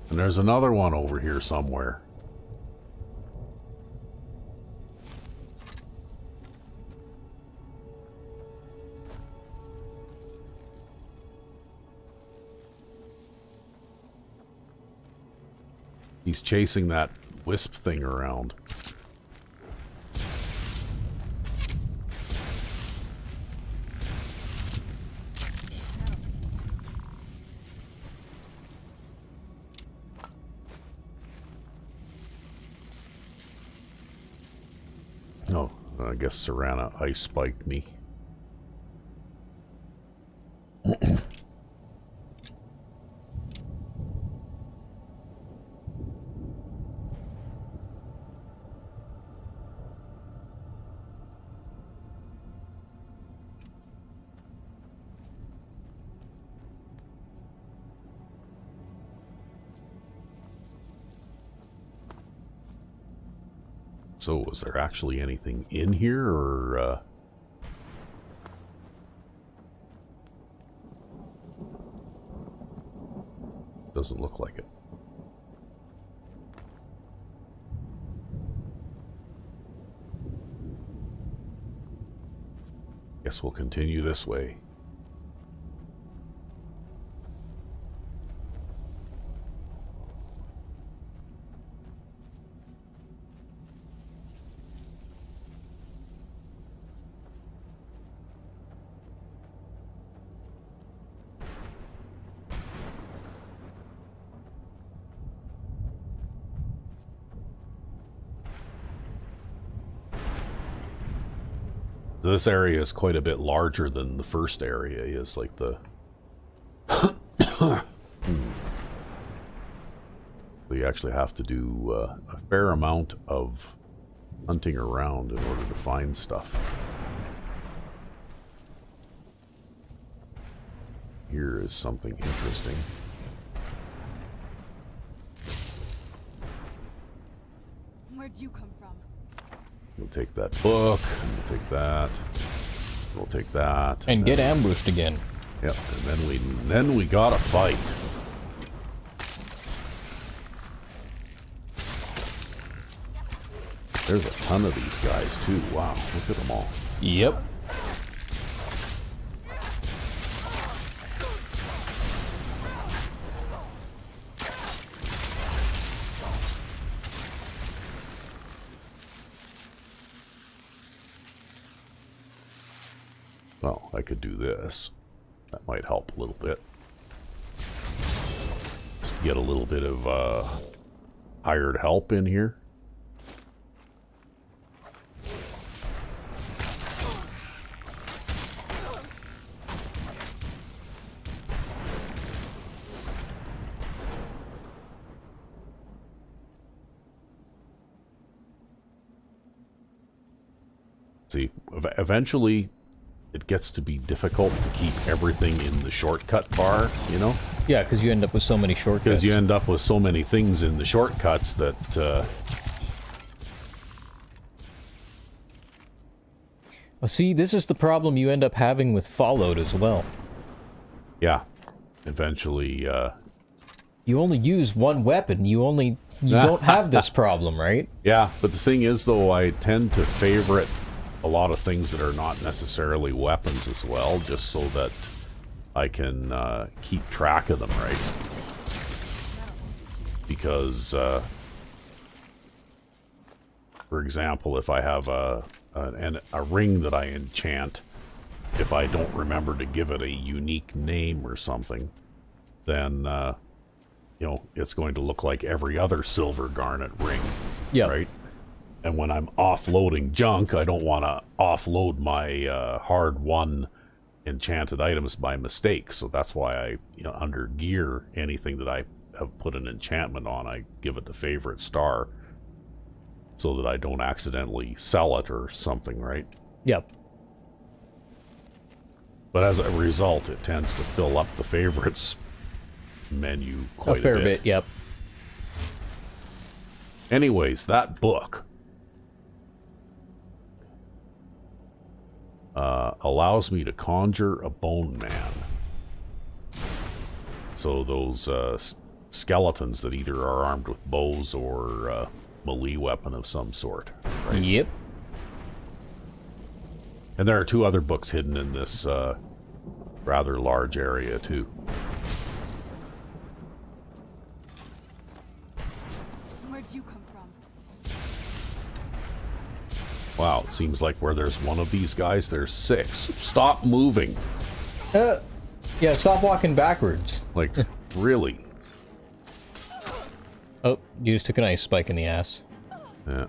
And there's another one over here somewhere. He's chasing that wisp thing around. Oh, I guess Serana ice spiked me. So, was there actually anything in here, or... Doesn't look like it. Guess we'll continue this way. This area is quite a bit larger than the first area is, like the... You actually have to do a fair amount of hunting around in order to find stuff. Here is something interesting. Where'd you come from? We'll take that book, and we'll take that. We'll take that. And get ambushed again. Yep, and then we gotta fight. There's a ton of these guys too. Wow, look at them all. Yep. Well, I could do this. That might help a little bit. Just get a little bit of hired help in here. See, eventually it gets to be difficult to keep everything in the shortcut bar, you know? Yeah, because you end up with so many shortcuts. Because you end up with so many things in the shortcuts that... Well, see, this is the problem you end up having with Fallout as well. Yeah. Eventually, You only use one weapon. You don't have this problem, right? Yeah, but the thing is, though, I tend to favorite a lot of things that are not necessarily weapons as well, just so that I can keep track of them, right? Because, for example, if I have a ring that I enchant, if I don't remember to give it a unique name or something, then, you know, it's going to look like every other silver garnet ring, right? And when I'm offloading junk, I don't want to offload my hard-won enchanted items by mistake. So that's why I, you know, under gear, anything that I have put an enchantment on, I give it the favorite star, so that I don't accidentally sell it or something, right? Yep. But as a result, it tends to fill up the favorites menu quite a fair bit, yep. Anyways, that book allows me to conjure a bone man. So those skeletons that either are armed with bows or melee weapon of some sort. Right? Yep. And there are two other books hidden in this rather large area too. Where'd you come from? Wow, it seems like where there's one of these guys, there's 6. Stop moving. Yeah, stop walking backwards. Like, really? Oh, you just took an ice spike in the ass. Yeah.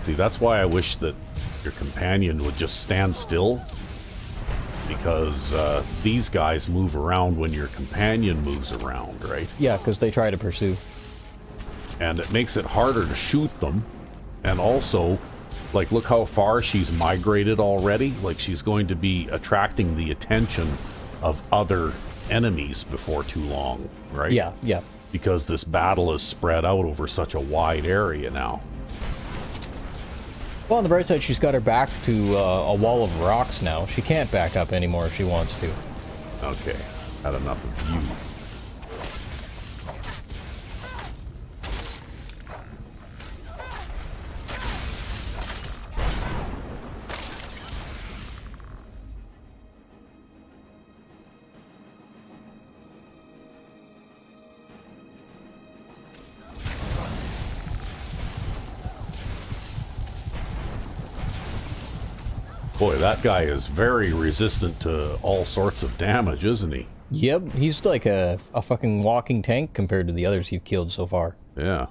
See, that's why I wish that your companion would just stand still. Because these guys move around when your companion moves around, right? Yeah, because they try to pursue. And it makes it harder to shoot them. And also, like, look how far she's migrated already. Like, she's going to be attracting the attention of other enemies before too long, right? Yeah, yeah. Because this battle is spread out over such a wide area now. Well, on the bright side, she's got her back to a wall of rocks now. She can't back up anymore if she wants to. Okay, had enough of you. Boy, that guy is very resistant to all sorts of damage, isn't he? Yep, he's like a fucking walking tank compared to the others you've killed so far. Yeah.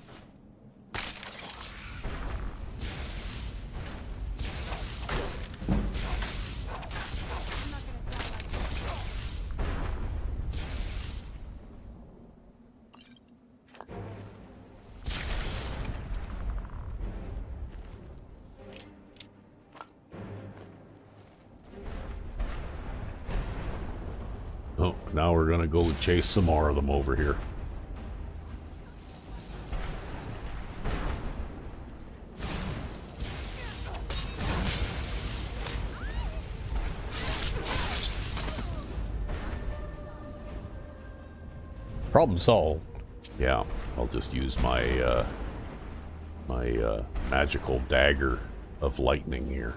Oh, now we're gonna go chase some more of them over here. Problem solved. Yeah, I'll just use my magical dagger of lightning here.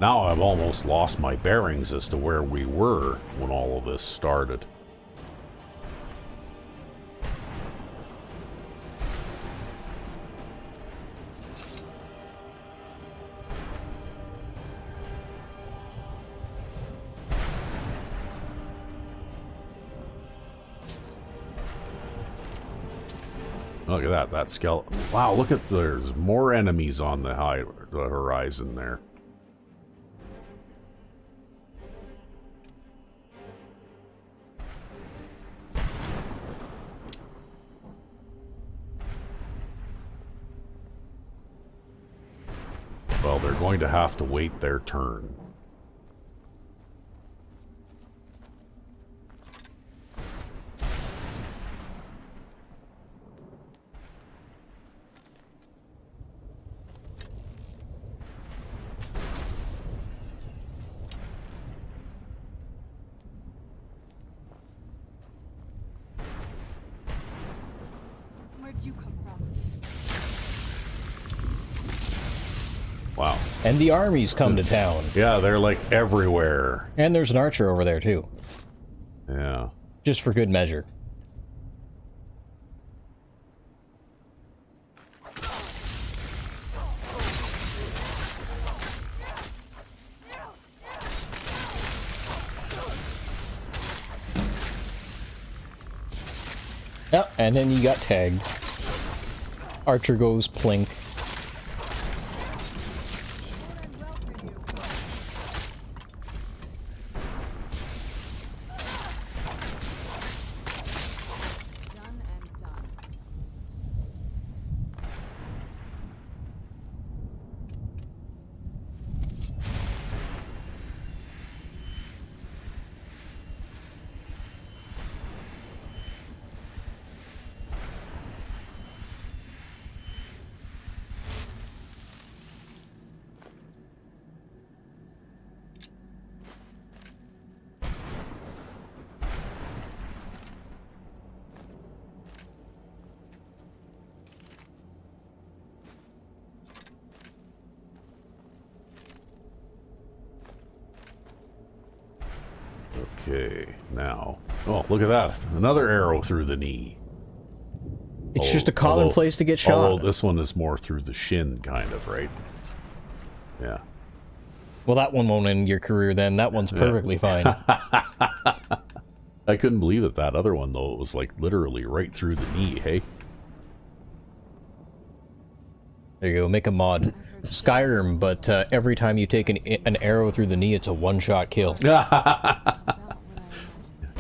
Now I've almost lost my bearings as to where we were when all of this started. Look at that skeleton. Wow, look at there's more enemies on the horizon there. Well, they're going to have to wait their turn. Where'd you come from? Wow. And the armies come to town. Yeah, they're like everywhere. And there's an archer over there, too. Yeah. Just for good measure. Yep, and then you got tagged. Archer goes plink. Done and done. Okay, now. Oh, look at that. Another arrow through the knee. It's just a common place to get shot. Although this one is more through the shin, kind of, right? Yeah. Well, that one won't end your career then. That one's perfectly fine. I couldn't believe it. That other one, though, it was like literally right through the knee, hey? There you go, make a mod. Skyrim, but every time you take an arrow through the knee, it's a one-shot kill. Yeah,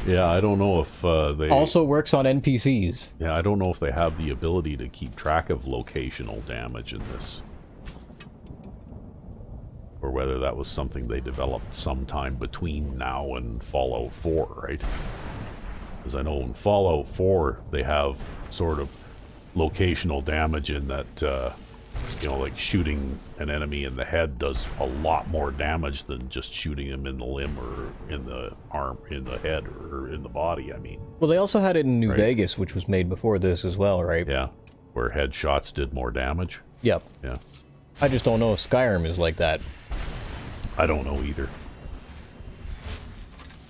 I don't know if they... Also works on NPCs. Yeah, I don't know if they have the ability to keep track of locational damage in this. Or whether that was something they developed sometime between now and Fallout 4, right? Because I know in Fallout 4, they have sort of locational damage in that, you know, like shooting an enemy in the head does a lot more damage than just shooting him in the limb or in the arm, in the head, or in the body, I mean. Well, they also had it in New Vegas, which was made before this as well, right? Yeah, where headshots did more damage. Yep. Yeah. I just don't know if Skyrim is like that. I don't know either.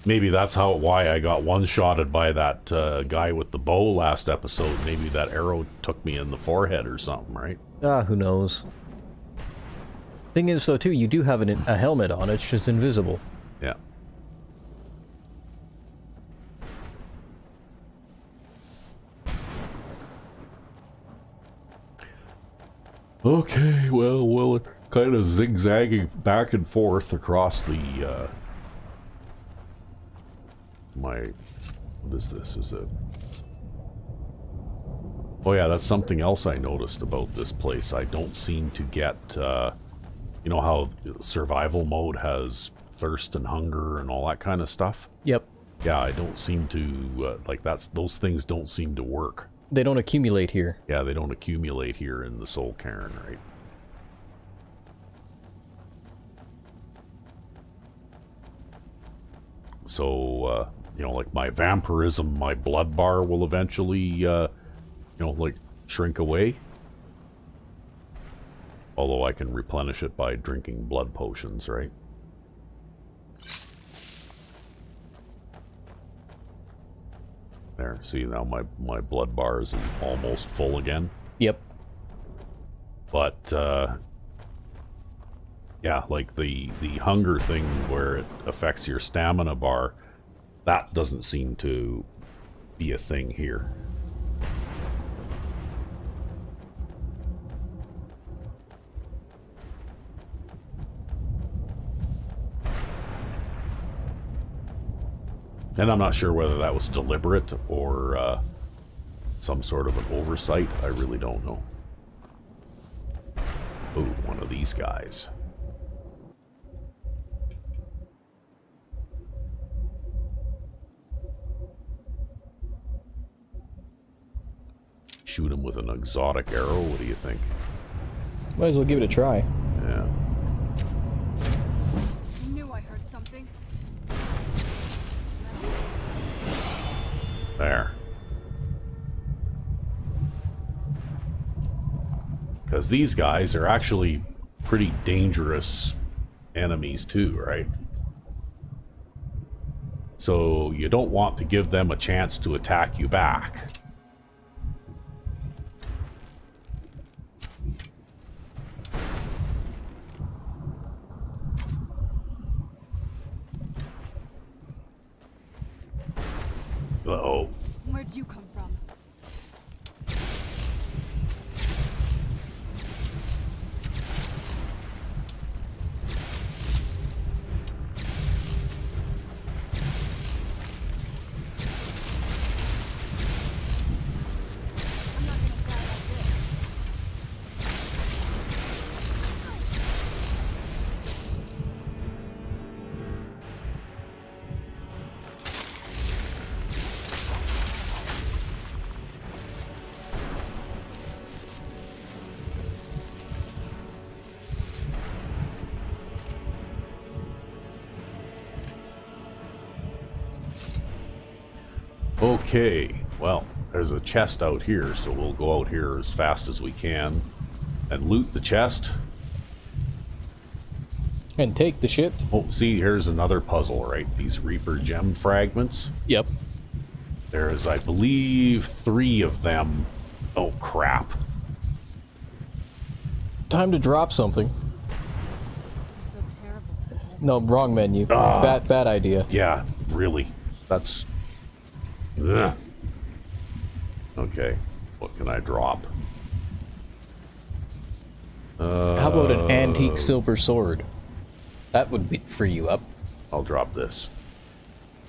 Maybe that's why I got one-shotted by that guy with the bow last episode. Maybe that arrow took me in the forehead or something, right? Who knows? Thing is, though, too, you do have a helmet on. It's just invisible. Yeah. Okay, well, kind of zigzagging back and forth across the, what is this? Is it... Oh yeah, that's something else I noticed about this place. I don't seem to get, you know how survival mode has thirst and hunger and all that kind of stuff? Yep. Yeah, I don't seem to, like those things don't seem to work. They don't accumulate here. Yeah, they don't accumulate here in the Soul Cairn, right? So, you know, like my vampirism, my blood bar will eventually, you know, like shrink away. Although I can replenish it by drinking blood potions, right? There, see now my blood bar is almost full again. Yep. But, yeah, like the hunger thing where it affects your stamina bar, that doesn't seem to be a thing here. And I'm not sure whether that was deliberate or some sort of an oversight. I really don't know. Ooh, one of these guys. Shoot him with an exotic arrow, what do you think? Might as well give it a try. Yeah. I knew I heard something. There. Because these guys are actually pretty dangerous enemies too, right? So you don't want to give them a chance to attack you back. Uh-oh. Where'd you come from? I'm not gonna die like this. Okay, well, there's a chest out here, so we'll go out here as fast as we can and loot the chest. And take the shit. Oh, see, here's another puzzle, right? These Reaper gem fragments. Yep. There's, I believe, 3 of them. Oh, crap. Time to drop something. I feel terrible. No, wrong menu. Bad idea. Yeah, really. That's... Ugh. Okay, what can I drop? How about an antique silver sword? That would free you up. I'll drop this.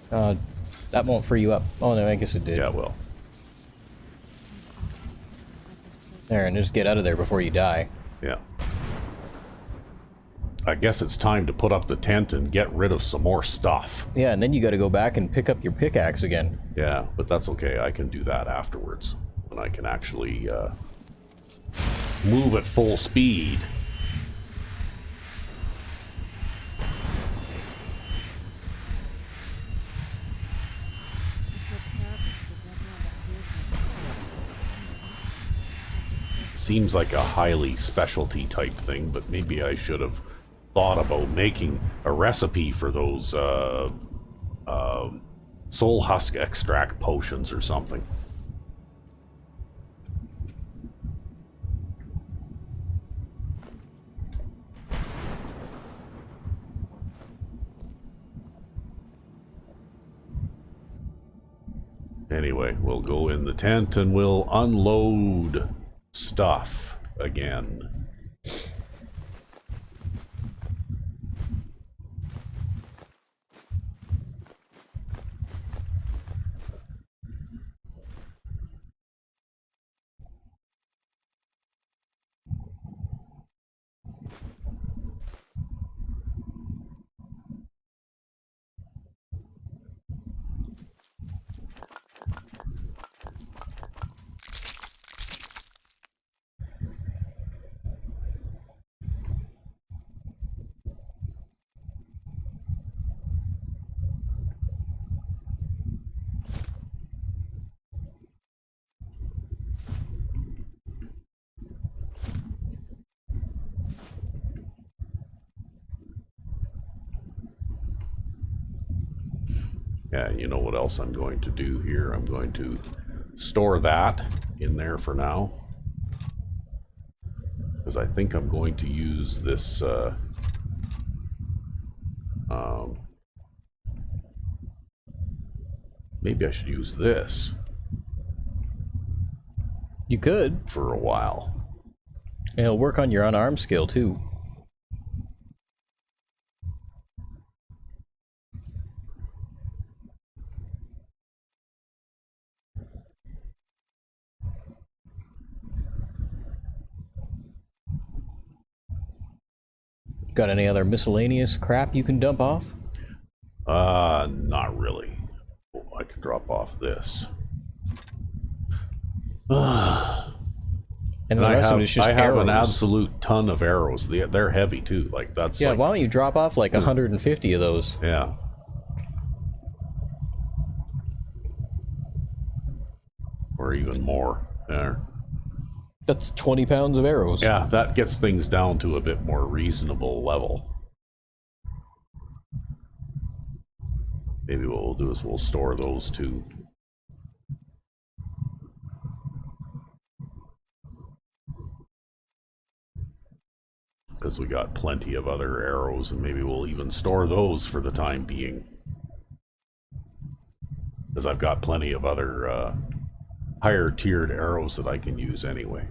That won't free you up. Oh no, I guess it did. Yeah, well. There, and just get out of there before you die. Yeah. I guess it's time to put up the tent and get rid of some more stuff. Yeah, and then you gotta go back and pick up your pickaxe again. Yeah, but that's okay. I can do that afterwards. When I can actually move at full speed. Seems like a highly specialty type thing, but maybe I should have thought about making a recipe for those soul husk extract potions or something. Anyway, we'll go in the tent and we'll unload stuff again. Yeah, you know what else I'm going to do here? I'm going to store that in there for now. Because I think I'm going to use this maybe I should use this. You could. For a while. It'll work on your unarmed skill too. Got any other miscellaneous crap you can dump off? Not really. Oh, I can drop off this. And the rest of it is just I have arrows. an absolute ton of arrows. They're heavy too. Like that's Yeah, like, why don't you drop off like 150 of those? yeah. Or even more. There. That's 20 pounds of arrows. Yeah, that gets things down to a bit more reasonable level. Maybe what we'll do is we'll store those too. Because we got plenty of other arrows, and maybe we'll even store those for the time being. Because I've got plenty of other higher tiered arrows that I can use anyway.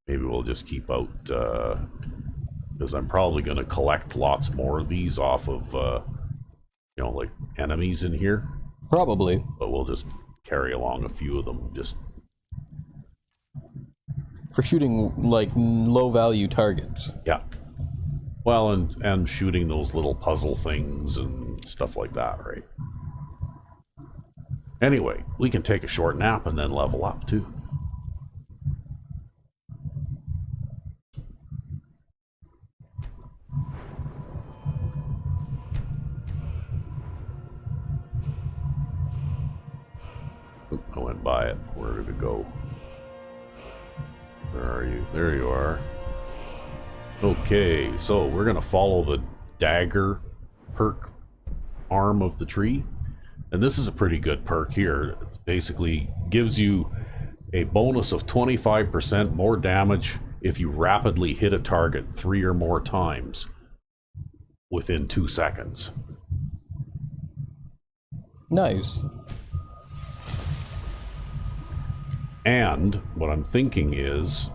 Maybe we'll just keep out, because I'm probably going to collect lots more of these off of, you know, like enemies in here. Probably. But we'll just carry along a few of them, just For shooting, like, low-value targets. yeah. Well, and shooting those little puzzle things and stuff like that, right? Anyway, we can take a short nap and then level up too. Oop, I went by it. Where did it go? Where are you? There you are. Okay, so we're gonna follow the dagger perk arm of the tree. And this is a pretty good perk here. It basically gives you a bonus of 25% more damage if you rapidly hit a target 3 or more times within 2 seconds. Nice. And what I'm thinking is,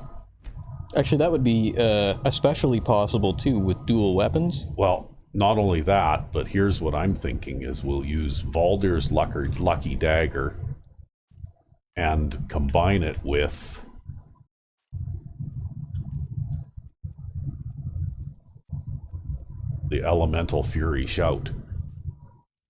Actually, that would be especially possible too with dual weapons. well, not only that, but here's what I'm thinking is we'll use Valdir's Lucky Dagger and combine it with the Elemental Fury Shout.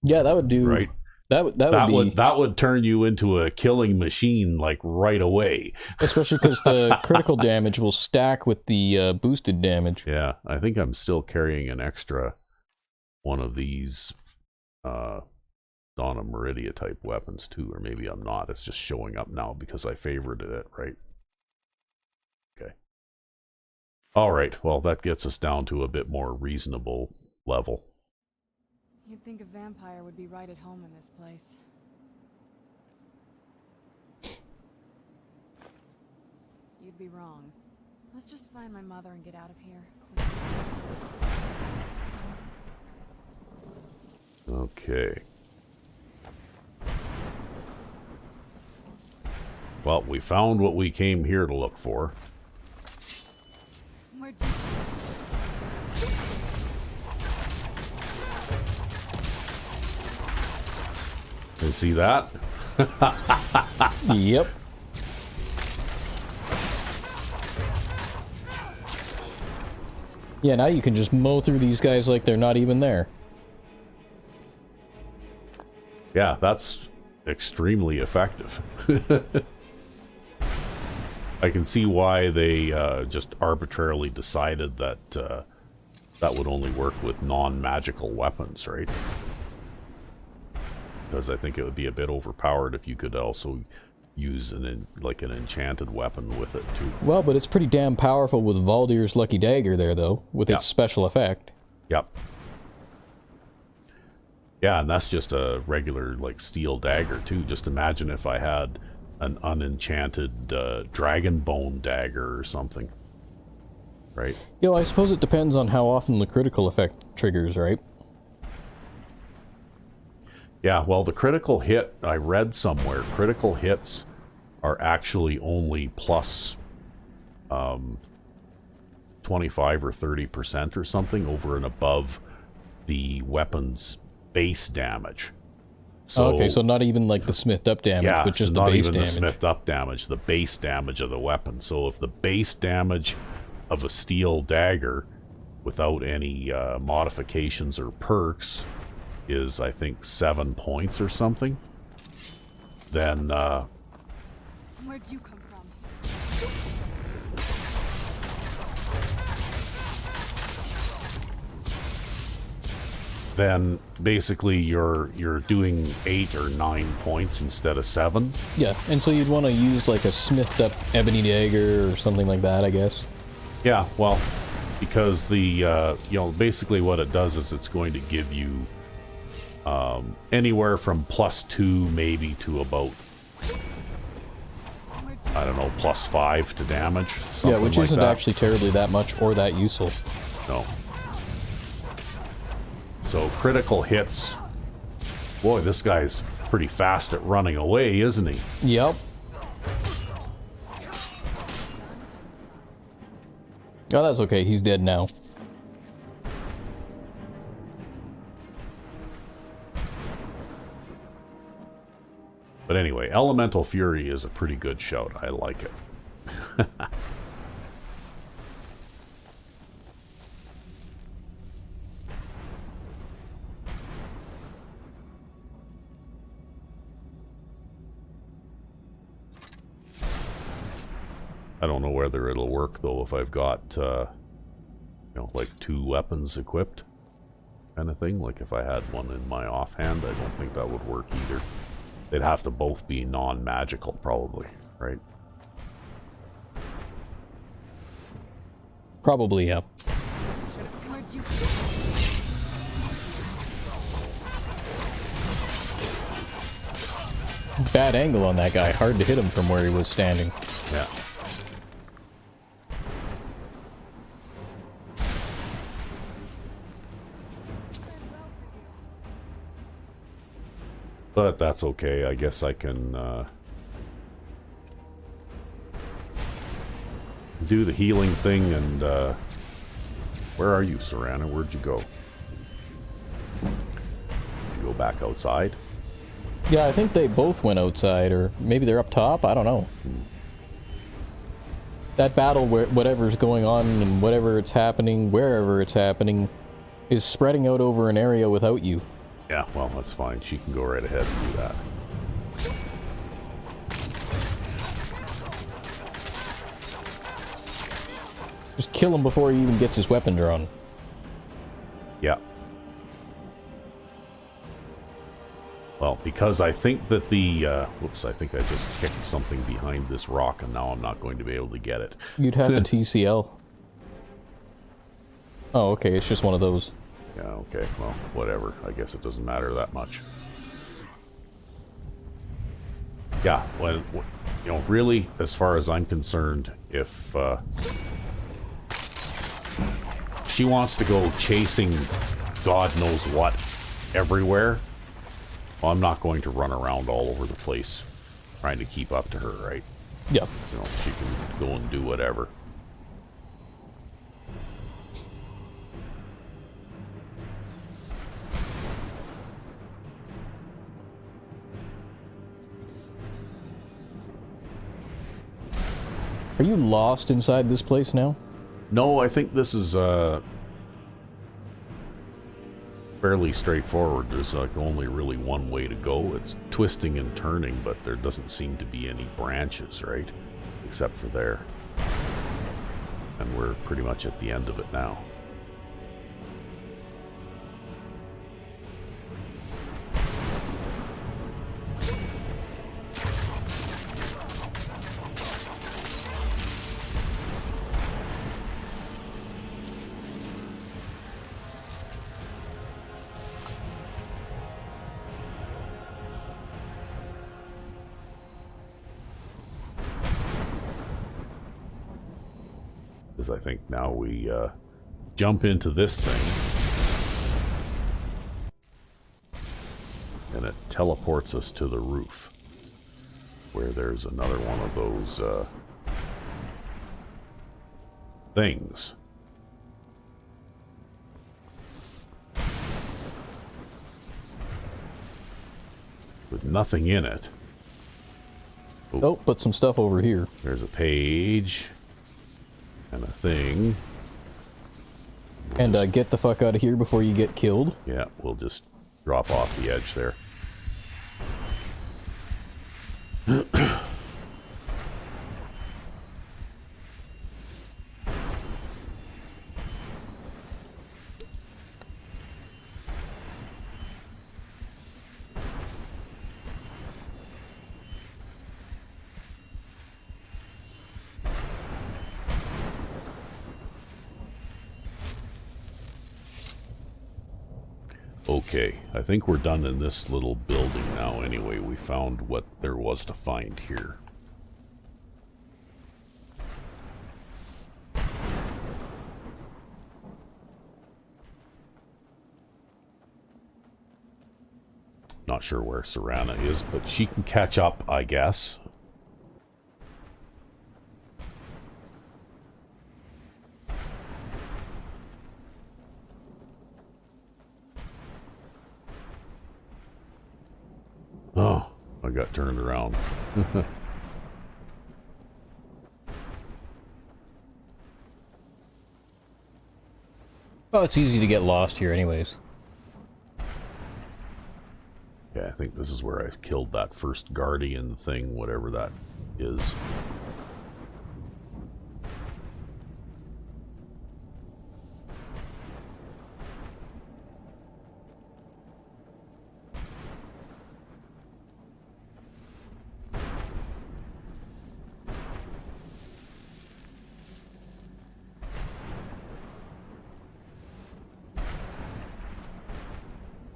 Yeah, that would do. Right. That would turn you into a killing machine like right away. Especially because the critical damage will stack with the boosted damage. Yeah, I think I'm still carrying an extra one of these Donna Meridia type weapons too, or maybe I'm not. It's just showing up now because I favorited it, right? Okay. All right, well, that gets us down to a bit more reasonable level. You'd think a vampire would be right at home in this place. You'd be wrong. Let's just find my mother and get out of here. Okay. Well, we found what we came here to look for. Where'd you... You see that? Yep. Yeah, now you can just mow through these guys like they're not even there. Yeah, that's extremely effective. I can see why they just arbitrarily decided that that would only work with non-magical weapons, right? Because I think it would be a bit overpowered if you could also use an enchanted weapon with it too. Well, but it's pretty damn powerful with Valdir's Lucky Dagger there, though, with its special effect. Yep. Yeah, and that's just a regular, like, steel dagger, too. Just imagine if I had an unenchanted dragon bone dagger or something. Right? Yo, I suppose it depends on how often the critical effect triggers, right? Yeah, well, the critical hit, I read somewhere, critical hits are actually only plus 25 or 30% or something over and above the weapon's base damage. So, okay, so not even like the smithed up damage, yeah, but just not the base even damage. the smithed up damage, the base damage of the weapon. So if the base damage of a steel dagger without any modifications or perks is, I think, 7 points or something, then Where'd you come from? then basically you're doing 8 or 9 points instead of 7. Yeah, and so you'd want to use like a smithed up ebony dagger or something like that, I guess. Yeah, well, because the you know, basically what it does is it's going to give you anywhere from +2 maybe to about, I don't know, +5 to damage. Yeah, which like isn't that. actually terribly that much or that useful. No. So critical hits. Boy, this guy's pretty fast at running away, isn't he? Yep. Oh, that's okay. He's dead now. But anyway, Elemental Fury is a pretty good shout. I like it. I don't know whether it'll work though if I've got, you know, like 2 weapons equipped, kind of thing. Like if I had one in my offhand, I don't think that would work either. They'd have to both be non-magical, probably, right? Probably, yeah. Where'd you... Bad angle on that guy. Hard to hit him from where he was standing. Yeah. But that's okay. I guess I can do the healing thing, and where are you, Serana? Where'd you go? You go back outside? Yeah, I think they both went outside, or maybe they're up top. I don't know. That battle, whatever's going on and whatever it's happening, wherever it's happening, is spreading out over an area without you. Yeah, well, that's fine. She can go right ahead and do that. Just kill him before he even gets his weapon drawn. Yeah. Well, because I think that the... whoops, I think I just kicked something behind this rock, and now I'm not going to be able to get it. You'd have to TCL. Oh, okay, it's just one of those. Yeah, okay, well, whatever. I guess it doesn't matter that much. Yeah, well, you know, really, as far as I'm concerned, if she wants to go chasing God knows what everywhere, well, I'm not going to run around all over the place trying to keep up to her, right? Yep. You know, she can go and do whatever. Are you lost inside this place now? No, I think this is fairly straightforward. There's like only really one way to go. It's twisting and turning, but there doesn't seem to be any branches, right? Except for there. And we're pretty much at the end of it now. I think now we jump into this thing, and it teleports us to the roof, where there's another one of those things. With nothing in it. Oh, put some stuff over here. There's a page. And a thing. And get the fuck out of here before you get killed. Yeah, we'll just drop off the edge there. Okay, I think we're done in this little building now anyway. We found what there was to find here. Not sure where Serana is, but she can catch up, I guess. Oh, I got turned around. Well, it's easy to get lost here anyways. Yeah, I think this is where I killed that first guardian thing, whatever that is.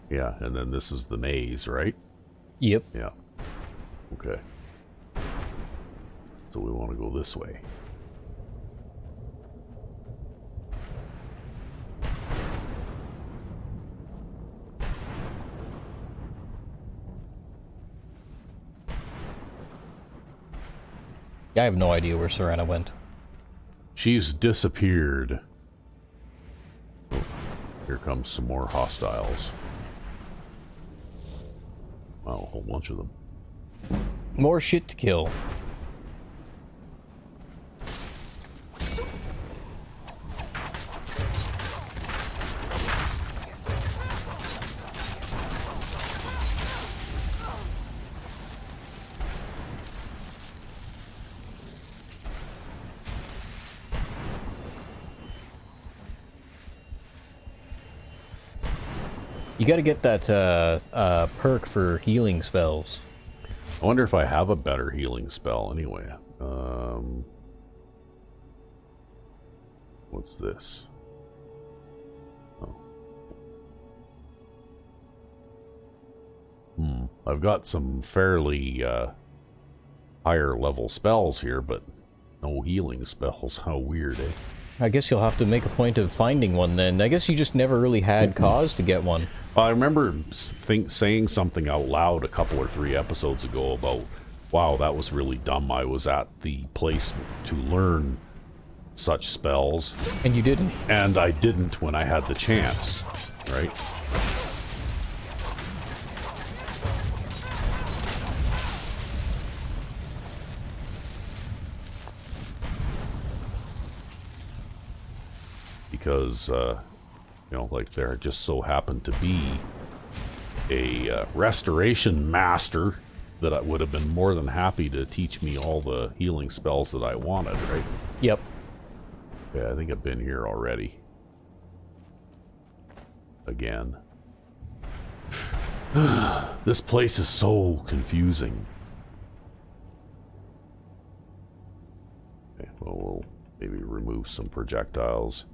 Yeah, and then this is the maze, right? Yep. Yeah. Okay. So we want to go this way. Yeah, I have no idea where Serana went. She's disappeared. Oh, here comes some more hostiles. Wow, a whole bunch of them. More shit to kill. You gotta get that perk for healing spells. I wonder if I have a better healing spell anyway. What's this? Oh. I've got some fairly higher level spells here, but no healing spells. How weird, eh? I guess you'll have to make a point of finding one then. I guess you just never really had cause to get one. I remember saying something out loud a couple or 3 episodes ago about, wow, that was really dumb. I was at the place to learn such spells. And you didn't. And I didn't when I had the chance, right? Because, you know, like there just so happened to be a restoration master that I would have been more than happy to teach me all the healing spells that I wanted, right? Yep. Yeah, I think I've been here already. Again. This place is so confusing. Okay, well, we'll maybe remove some projectiles.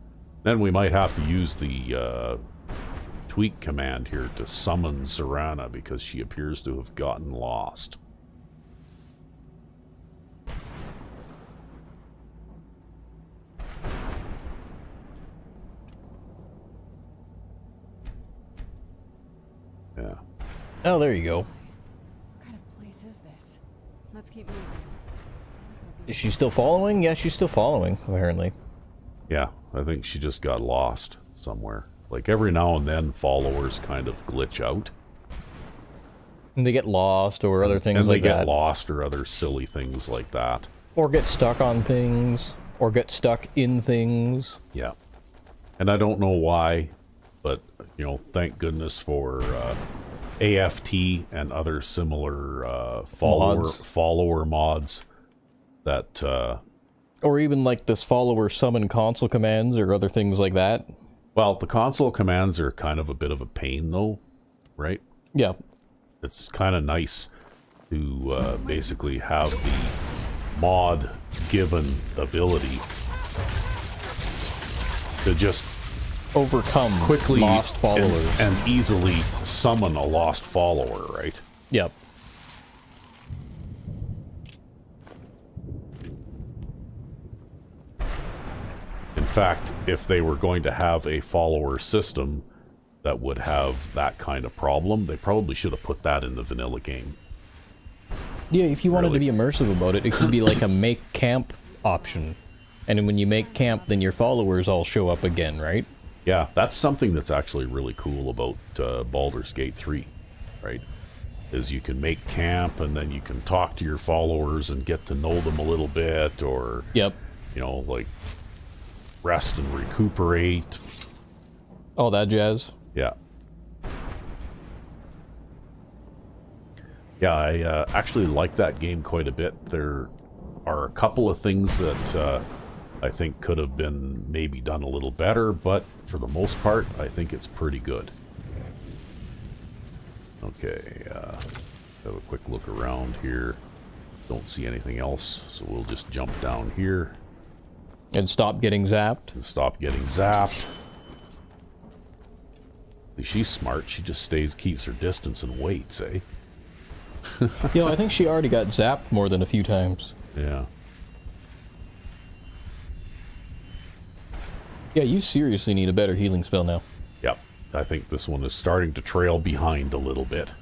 Then we might have to use the tweak command here to summon Serana because she appears to have gotten lost. Yeah. Oh, there you go. What kind of place is this? Let's keep moving. Is she still following? Yeah, she's still following, apparently. Yeah, I think she just got lost somewhere. Like every now and then followers kind of glitch out. And they get lost or other things like that. And they get lost or other silly things like that. Or get stuck on things. Or get stuck in things. Yeah. And I don't know why, but, you know, thank goodness for AFT and other similar follower mods that... or even like this follower summon console commands or other things like that. Well, the console commands are kind of a bit of a pain, though, right? Yeah. It's kind of nice to basically have the mod-given ability to just overcome quickly lost followers and easily summon a lost follower, right? Yep. In fact, if they were going to have a follower system that would have that kind of problem, they probably should have put that in the vanilla game. Yeah, if you wanted to be immersive about it, it could be like a make camp option. And when you make camp, then your followers all show up again, right? Yeah, that's something that's actually really cool about Baldur's Gate 3, right? Is you can make camp and then you can talk to your followers and get to know them a little bit, or, yep, you know, like rest and recuperate. All that jazz. Yeah. Yeah, I actually like that game quite a bit. There are a couple of things that I think could have been maybe done a little better, but for the most part, I think it's pretty good. Okay, have a quick look around here. Don't see anything else, so we'll just jump down here. And stop getting zapped. And stop getting zapped. She's smart. She just keeps her distance and waits, eh? You know, I think she already got zapped more than a few times. Yeah. Yeah, you seriously need a better healing spell now. Yep. I think this one is starting to trail behind a little bit.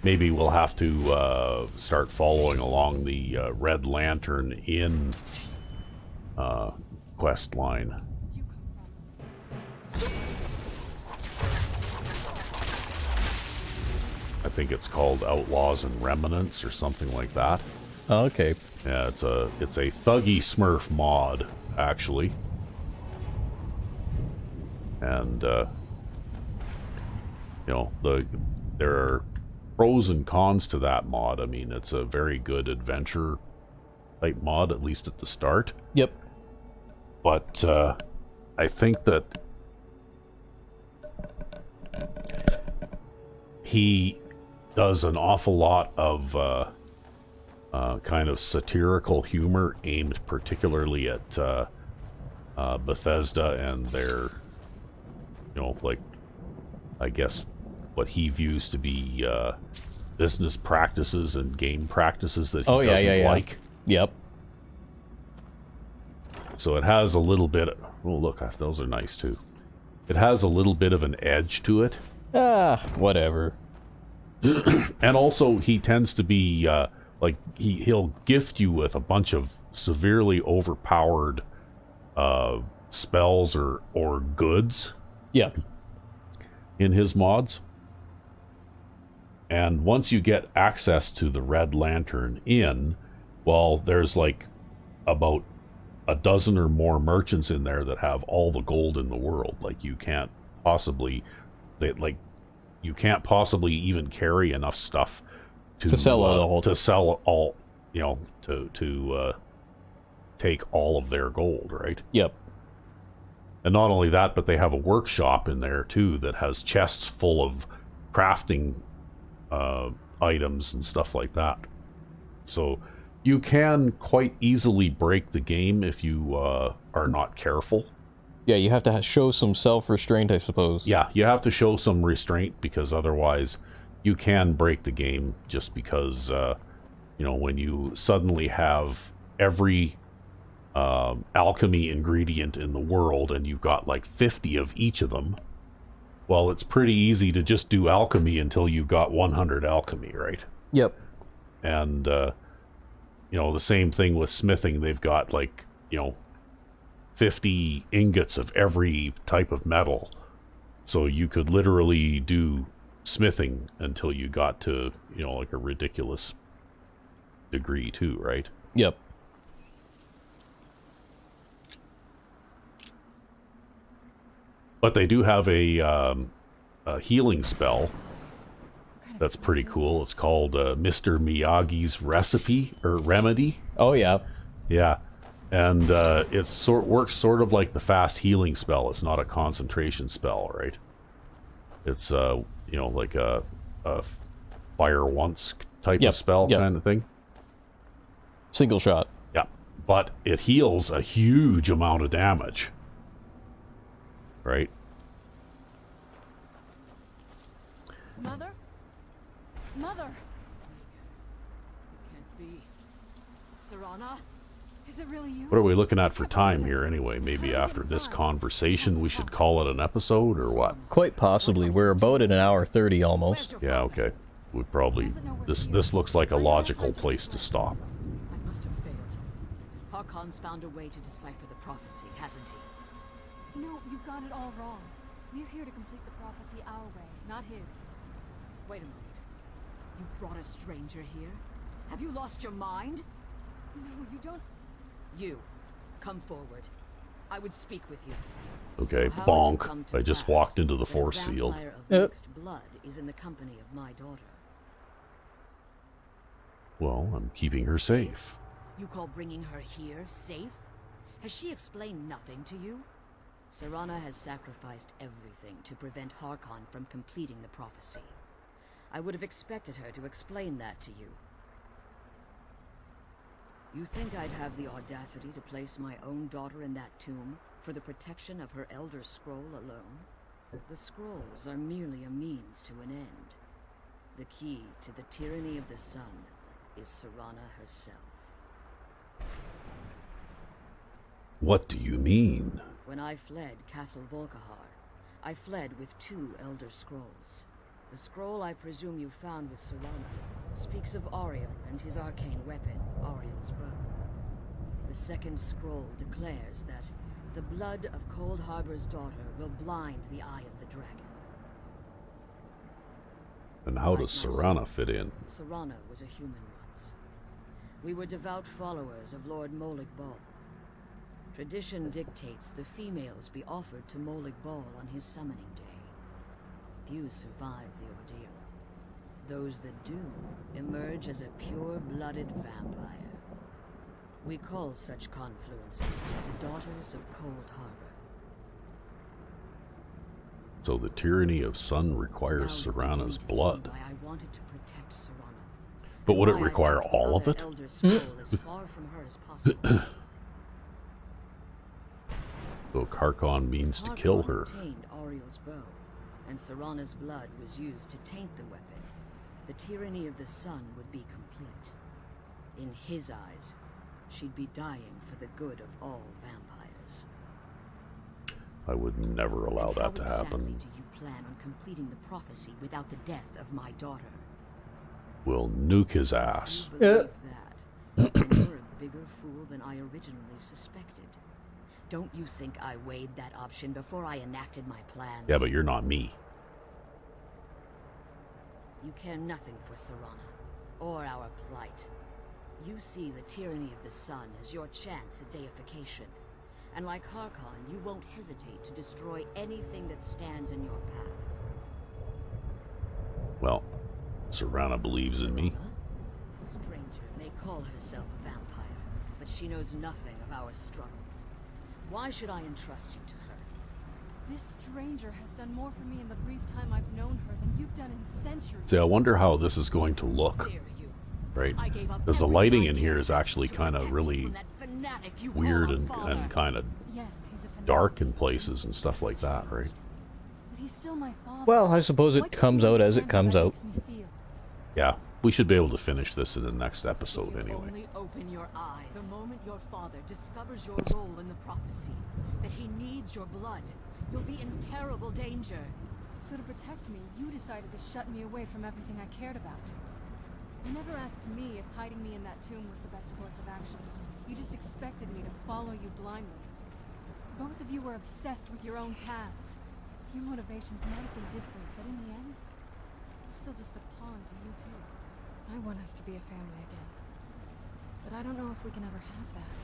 maybe we'll have to start following along the Red Lantern Inn quest line. I think it's called Outlaws and Remnants or something like that. Oh, okay. Yeah, it's a Thuggy Smurf mod, actually. And you know, there are pros and cons to that mod. I mean, it's a very good adventure type mod, at least at the start. Yep. But I think that he does an awful lot of kind of satirical humor aimed particularly at Bethesda and their, you know, like, I guess what he views to be business practices and game practices that he doesn't like. Yep. So it has a little bit of, oh look, those are nice too. It has a little bit of an edge to it. Whatever. And also he tends to be like he'll gift you with a bunch of severely overpowered spells or goods. Yep. In his mods. And once you get access to the Red Lantern Inn, well, there's like about a dozen or more merchants in there that have all the gold in the world. Like you can't possibly even carry enough stuff to sell all you know, to take all of their gold, right? Yep. And not only that, but they have a workshop in there too that has chests full of crafting items and stuff like that. So you can quite easily break the game if you are not careful. Yeah, you have to show some self-restraint, I suppose. Yeah, you have to show some restraint because otherwise you can break the game just because, you know, when you suddenly have every alchemy ingredient in the world and you've got like 50 of each of them, well, it's pretty easy to just do alchemy until you've got 100 alchemy, right? Yep. And, you know, the same thing with smithing. They've got like, you know, 50 ingots of every type of metal. So you could literally do smithing until you got to, you know, like a ridiculous degree too, right? Yep. But they do have a healing spell that's pretty cool. It's called Mr. Miyagi's Recipe, or Remedy. Oh, yeah. Yeah. And it works sort of like the fast healing spell. It's not a concentration spell, right? It's, you know, like a fire once type of spell kind of thing. Single shot. Yeah. But it heals a huge amount of damage. Right? Mother? Mother! Can't be. Serana? Is it really you? What are we looking at for time here anyway? Maybe after this conversation we should call it an episode or what? Quite possibly. We're about at an hour 30 almost. Yeah, okay. We probably... This looks like a logical place to stop. I must have failed. Harkon's found a way to decipher the prophecy, hasn't he? No, you've got it all wrong. We're here to complete the prophecy our way, not his. Wait a minute. You've brought a stranger here? Have you lost your mind? No, you don't... You, come forward. I would speak with you. Okay, So how has it bonk. come to I just pass walked into the that a force field. vampire of Yep. mixed blood is in the company of my daughter? Well, I'm keeping her safe. You call bringing her here safe? Has she explained nothing to you? Serana has sacrificed everything to prevent Harkon from completing the prophecy. I would have expected her to explain that to you. You think I'd have the audacity to place my own daughter in that tomb for the protection of her Elder Scroll alone? The scrolls are merely a means to an end. The key to the tyranny of the sun is Serana herself. What do you mean? When I fled Castle Volkahar, I fled with 2 Elder Scrolls. The scroll I presume you found with Serana speaks of Ariel and his arcane weapon, Ariel's bow. The second scroll declares that the blood of Cold Harbor's daughter will blind the eye of the dragon. And how does Serana fit in? Serana was a human once. We were devout followers of Lord Molig Bal. Tradition dictates the females be offered to Molig Bal on his summoning day. Few survive the ordeal. Those that do emerge as a pure-blooded vampire. We call such confluences the Daughters of Cold Harbor. So the tyranny of sun requires Serana's blood. Why I wanted to protect Serana. But would it Why I require left the all of other it? Elder Scroll as far from her as possible. So Carcon means to kill her. Obtained Ariel's bow, and Serana's blood was used to taint the weapon. The tyranny of the sun would be complete. In his eyes, she'd be dying for the good of all vampires. I would never allow And that to how exactly happen. do you plan on completing the prophecy without the death of my daughter? We'll nuke his ass. You believe that? Then you're a bigger fool than I originally suspected. Don't you think I weighed that option before I enacted my plans? Yeah, but you're not me. You care nothing for Serana, or our plight. You see the tyranny of the sun as your chance at deification. And like Harkon, you won't hesitate to destroy anything that stands in your path. Well, Serana believes in me. Serana? The stranger may call herself a vampire, but she knows nothing of our struggle. Why should I entrust you to her? This stranger has done more for me in the brief time I've known her than you've done in centuries. See, I wonder how this is going to look, Dare you? right? I gave up Because the everything lighting I in here cared is actually to kind of protect you really from that fanatic you call weird a and father. kind of Yes, he's a fanatic. dark in places and stuff like that, right? But he's still my father. Well, I suppose Why it can't comes you out as it understand comes how that out. makes me feel? Yeah, we should be able to finish this in the next episode You anyway. Only open your eyes. The moment your father discovers your role in the prophecy, that he needs your blood, you'll be in terrible danger. So to protect me, you decided to shut me away from everything I cared about. You never asked me if hiding me in that tomb was the best course of action. You just expected me to follow you blindly. Both of you were obsessed with your own paths. Your motivations might have been different, but in the end, I'm still just a pawn to you too. I want us to be a family again. But I don't know if we can ever have that.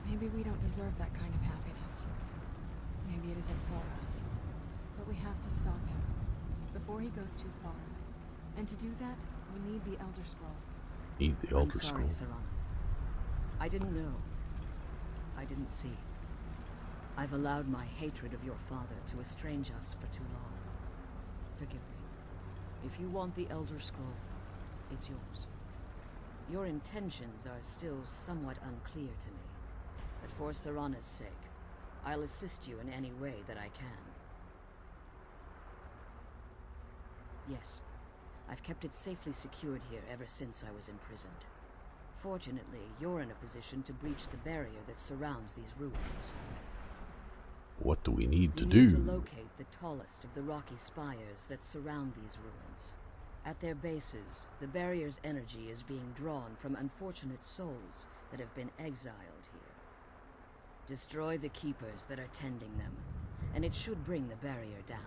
Maybe we don't deserve that kind of happiness. Maybe it isn't for us. But we have to stop him before he goes too far. And to do that, we need the Elder Scroll. Need the I'm Elder sorry, Scroll. Serana. I didn't know. I didn't see. I've allowed my hatred of your father to estrange us for too long. Forgive me. If you want the Elder Scroll, it's yours. Your intentions are still somewhat unclear to me. But for Serana's sake, I'll assist you in any way that I can. Yes, I've kept it safely secured here ever since I was imprisoned. Fortunately, you're in a position to breach the barrier that surrounds these ruins. What do we need to You need to do? locate the tallest of the rocky spires that surround these ruins. At their bases, the barrier's energy is being drawn from unfortunate souls that have been exiled here. Destroy the keepers that are tending them, and it should bring the barrier down.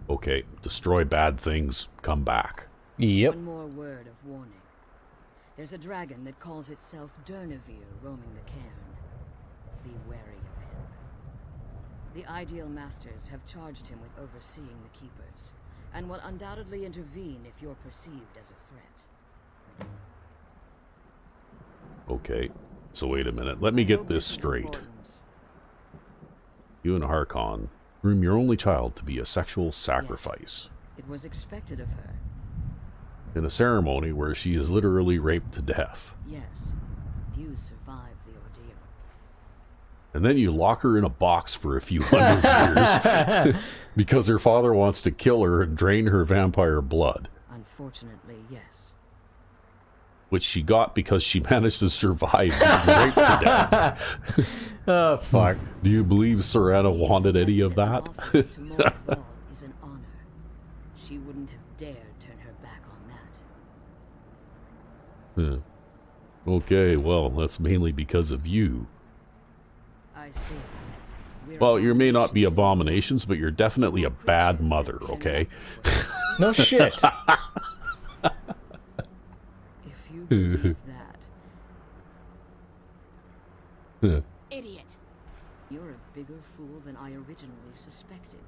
Okay, destroy bad things, come back. Yep. One more word of warning. There's a dragon that calls itself Durnevere roaming the Cairn. Be wary of him. The Ideal Masters have charged him with overseeing the Keepers, and will undoubtedly intervene if you're perceived as a threat. Okay, so wait a minute. Let me I get hope this is straight. important. You and Harkon groom your only child to be a sexual sacrifice It was expected of her. in a ceremony where she is literally raped to death. Yes, few survive the ordeal. And then you lock her in a box for a few hundred years because her father wants to kill her and drain her vampire blood, Unfortunately, yes. which she got because she managed to survive being raped to death. Oh, fuck. Do you believe Serana wanted any of that? Selecting to Mold Ball is an honor. She Huh. Okay, well, that's mainly because of you. I see. We're Well, you may not be abominations. abominations, but you're definitely a bad mother, okay? No shit. If you believe that. Huh. Idiot! You're a bigger fool than I originally suspected.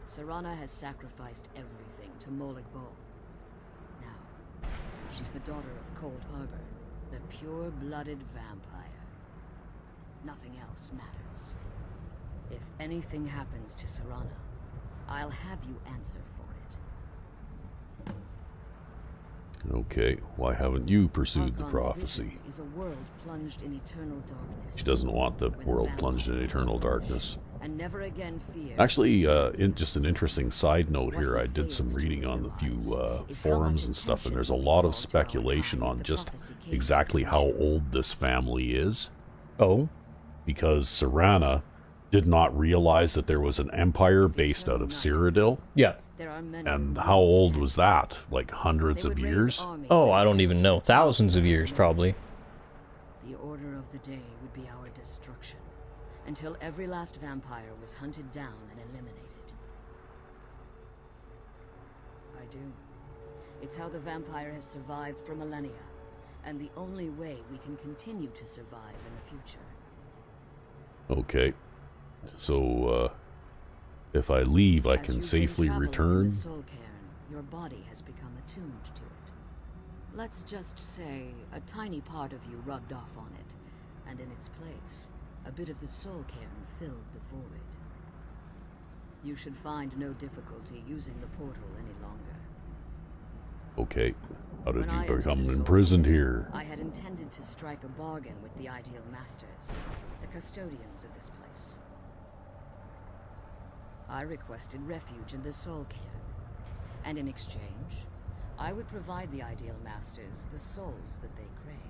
Serana has sacrificed everything to Molag Bal. Now, she's the daughter of Cold Harbor, the pure-blooded vampire. Nothing else matters. If anything happens to Serana, I'll have you answer for it. Okay, why haven't you pursued the Archon's prophecy? vision is a world plunged in eternal darkness. She doesn't want the where world vampires plunged in eternal flourish darkness. And never again fear. Actually, continuous. just an interesting side note here, I did some reading on a few forums and stuff, and there's a lot of speculation on just exactly how old this family is. Oh? Because Serana did not realize that there was an empire based out of Cyrodiil. Yeah. There are many And who how won't old stand was it. that? Like hundreds They of would raise years? armies Oh, and I don't attempt even to know. take Thousands of over years, the probably. The order of the day would be our destruction, until every last vampire was hunted down and eliminated. I do. It's how the vampire has survived for millennia, and the only way we can continue to survive in the future. Okay. So, if I leave, I As can you've been safely traveling in return? the Soul Cairn, your body has become attuned to it. Let's just say a tiny part of you rubbed off on it, and in its place, a bit of the Soul Cairn filled the void. You should find no difficulty using the portal any longer. Okay. How did When I you entered become the Soul imprisoned Cairn, here? I had intended to strike a bargain with the Ideal Masters, the custodians of this place. I requested refuge in the Soul Cairn, and in exchange, I would provide the Ideal Masters the souls that they craved.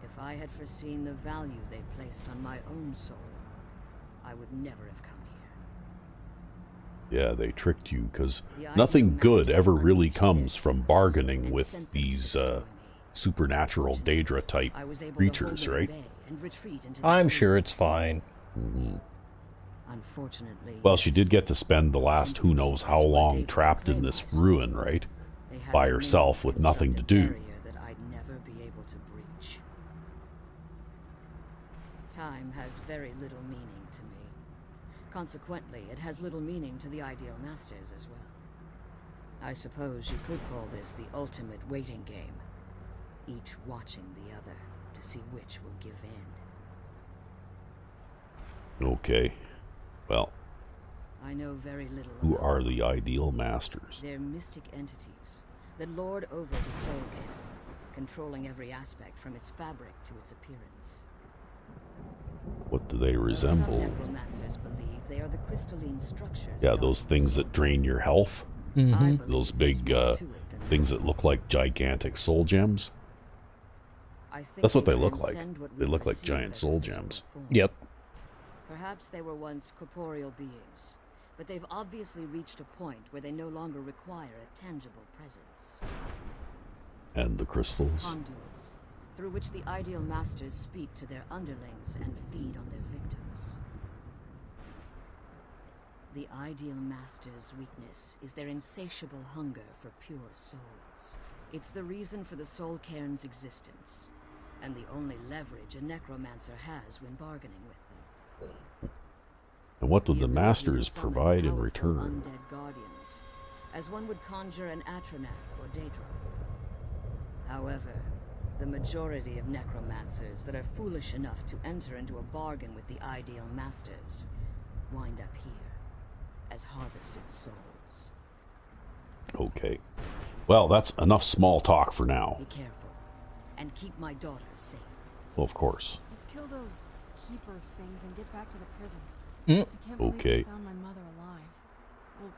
If I had foreseen the value they placed on my own soul, I would never have come here. Yeah, they tricked you, because The nothing Ideal good Masters ever really unleashed comes their from secrets bargaining and with sent them to these destroy me. supernatural Fortunately, Daedra-type I was able to creatures, hold them right? at bay and retreat into the I'm sure it's caves. fine. Unfortunately, Well, she yes. did get to spend the last Since who the knows how Reapers were long able to trapped in claim this my soul, ruin, right? they had by their herself minions with nothing construct to a do. barrier that I'd never be able to breach. Time has very little meaning to me. Consequently, it has little meaning to the Ideal Masters as well. I suppose you could call this the ultimate waiting game, each watching the other to see which will give in. Okay. Well, I know very little who about are them. the Ideal Masters? They're mystic entities that lord over the Soul Cairn, controlling every aspect from its fabric to its appearance. What do they Some resemble? necromancers believe they are the crystalline structures. Yeah, those guarding things the that drain your health. soul. I believe Those there's big more to it than things that look like gigantic soul gems. I think That's what they look like. transcend what They we look like perceive giant as a soul physical gems. form. Yep. Perhaps they were once corporeal beings, but they've obviously reached a point where they no longer require a tangible presence. And the crystals. Conduits, through which the Ideal Masters speak to their underlings and feed on their victims. The Ideal Masters' weakness is their insatiable hunger for pure souls. It's the reason for the Soul Cairn's existence, and the only leverage a necromancer has when bargaining with them. And what did the ability to Masters summon provide in powerful return? Undead guardians, as one would conjure an Atronak or Daedra. However, the majority of necromancers that are foolish enough to enter into a bargain with the Ideal Masters wind up here as harvested souls. Okay. Well, that's enough small talk for now. Be careful, and keep my daughters safe. Well, of course. Let's kill those keeper things and get back to the prison. Mm. I can't believe Okay. we found my mother alive. Well,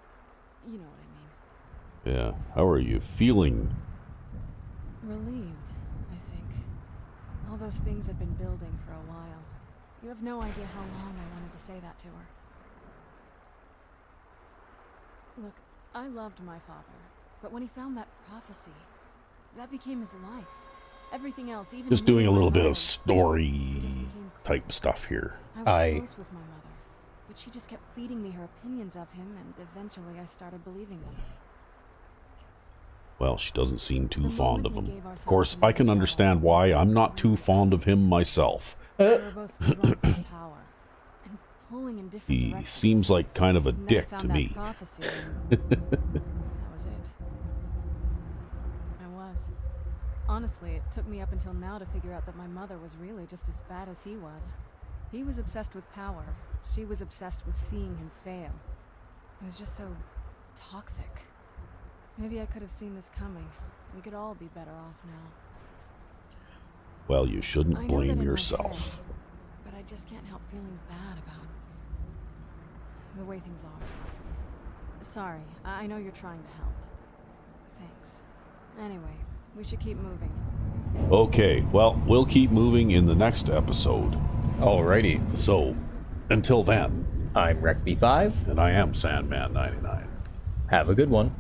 you know what I mean. Yeah. How are you feeling? Relieved, I think. All those things had been building for a while. You have no idea how long I wanted to say that to her. Look, I loved my father, but when he found that prophecy, that became his life. Everything else, even Just me doing a and my little bit mother, of story it just became clear. type stuff here. I was close with my mother, but she just kept feeding me her opinions of him, and eventually I started believing them. Well, she doesn't seem too The fond moment of we him. gave Of ourselves course, to I can know understand things why that I'm we not too really fond of him fascinated. myself. We were both drunk with power and pulling in different He directions. seems like kind of a And then I dick found to that me. prophecy, and that was it. I was. Honestly, it took me up until now to figure out that my mother was really just as bad as he was. He was obsessed with power. She was obsessed with seeing him fail. It was just so toxic. Maybe I could have seen this coming. We could all be better off now. Well, you I shouldn't know that blame in my yourself. head, but I just can't help feeling bad about the way things are. Sorry, I know you're trying to help. Thanks. Anyway, we should keep moving. Okay, well, we'll keep moving in the next episode. Alrighty. So, until then, I'm RecB5. and I am Sandman99. Have a good one.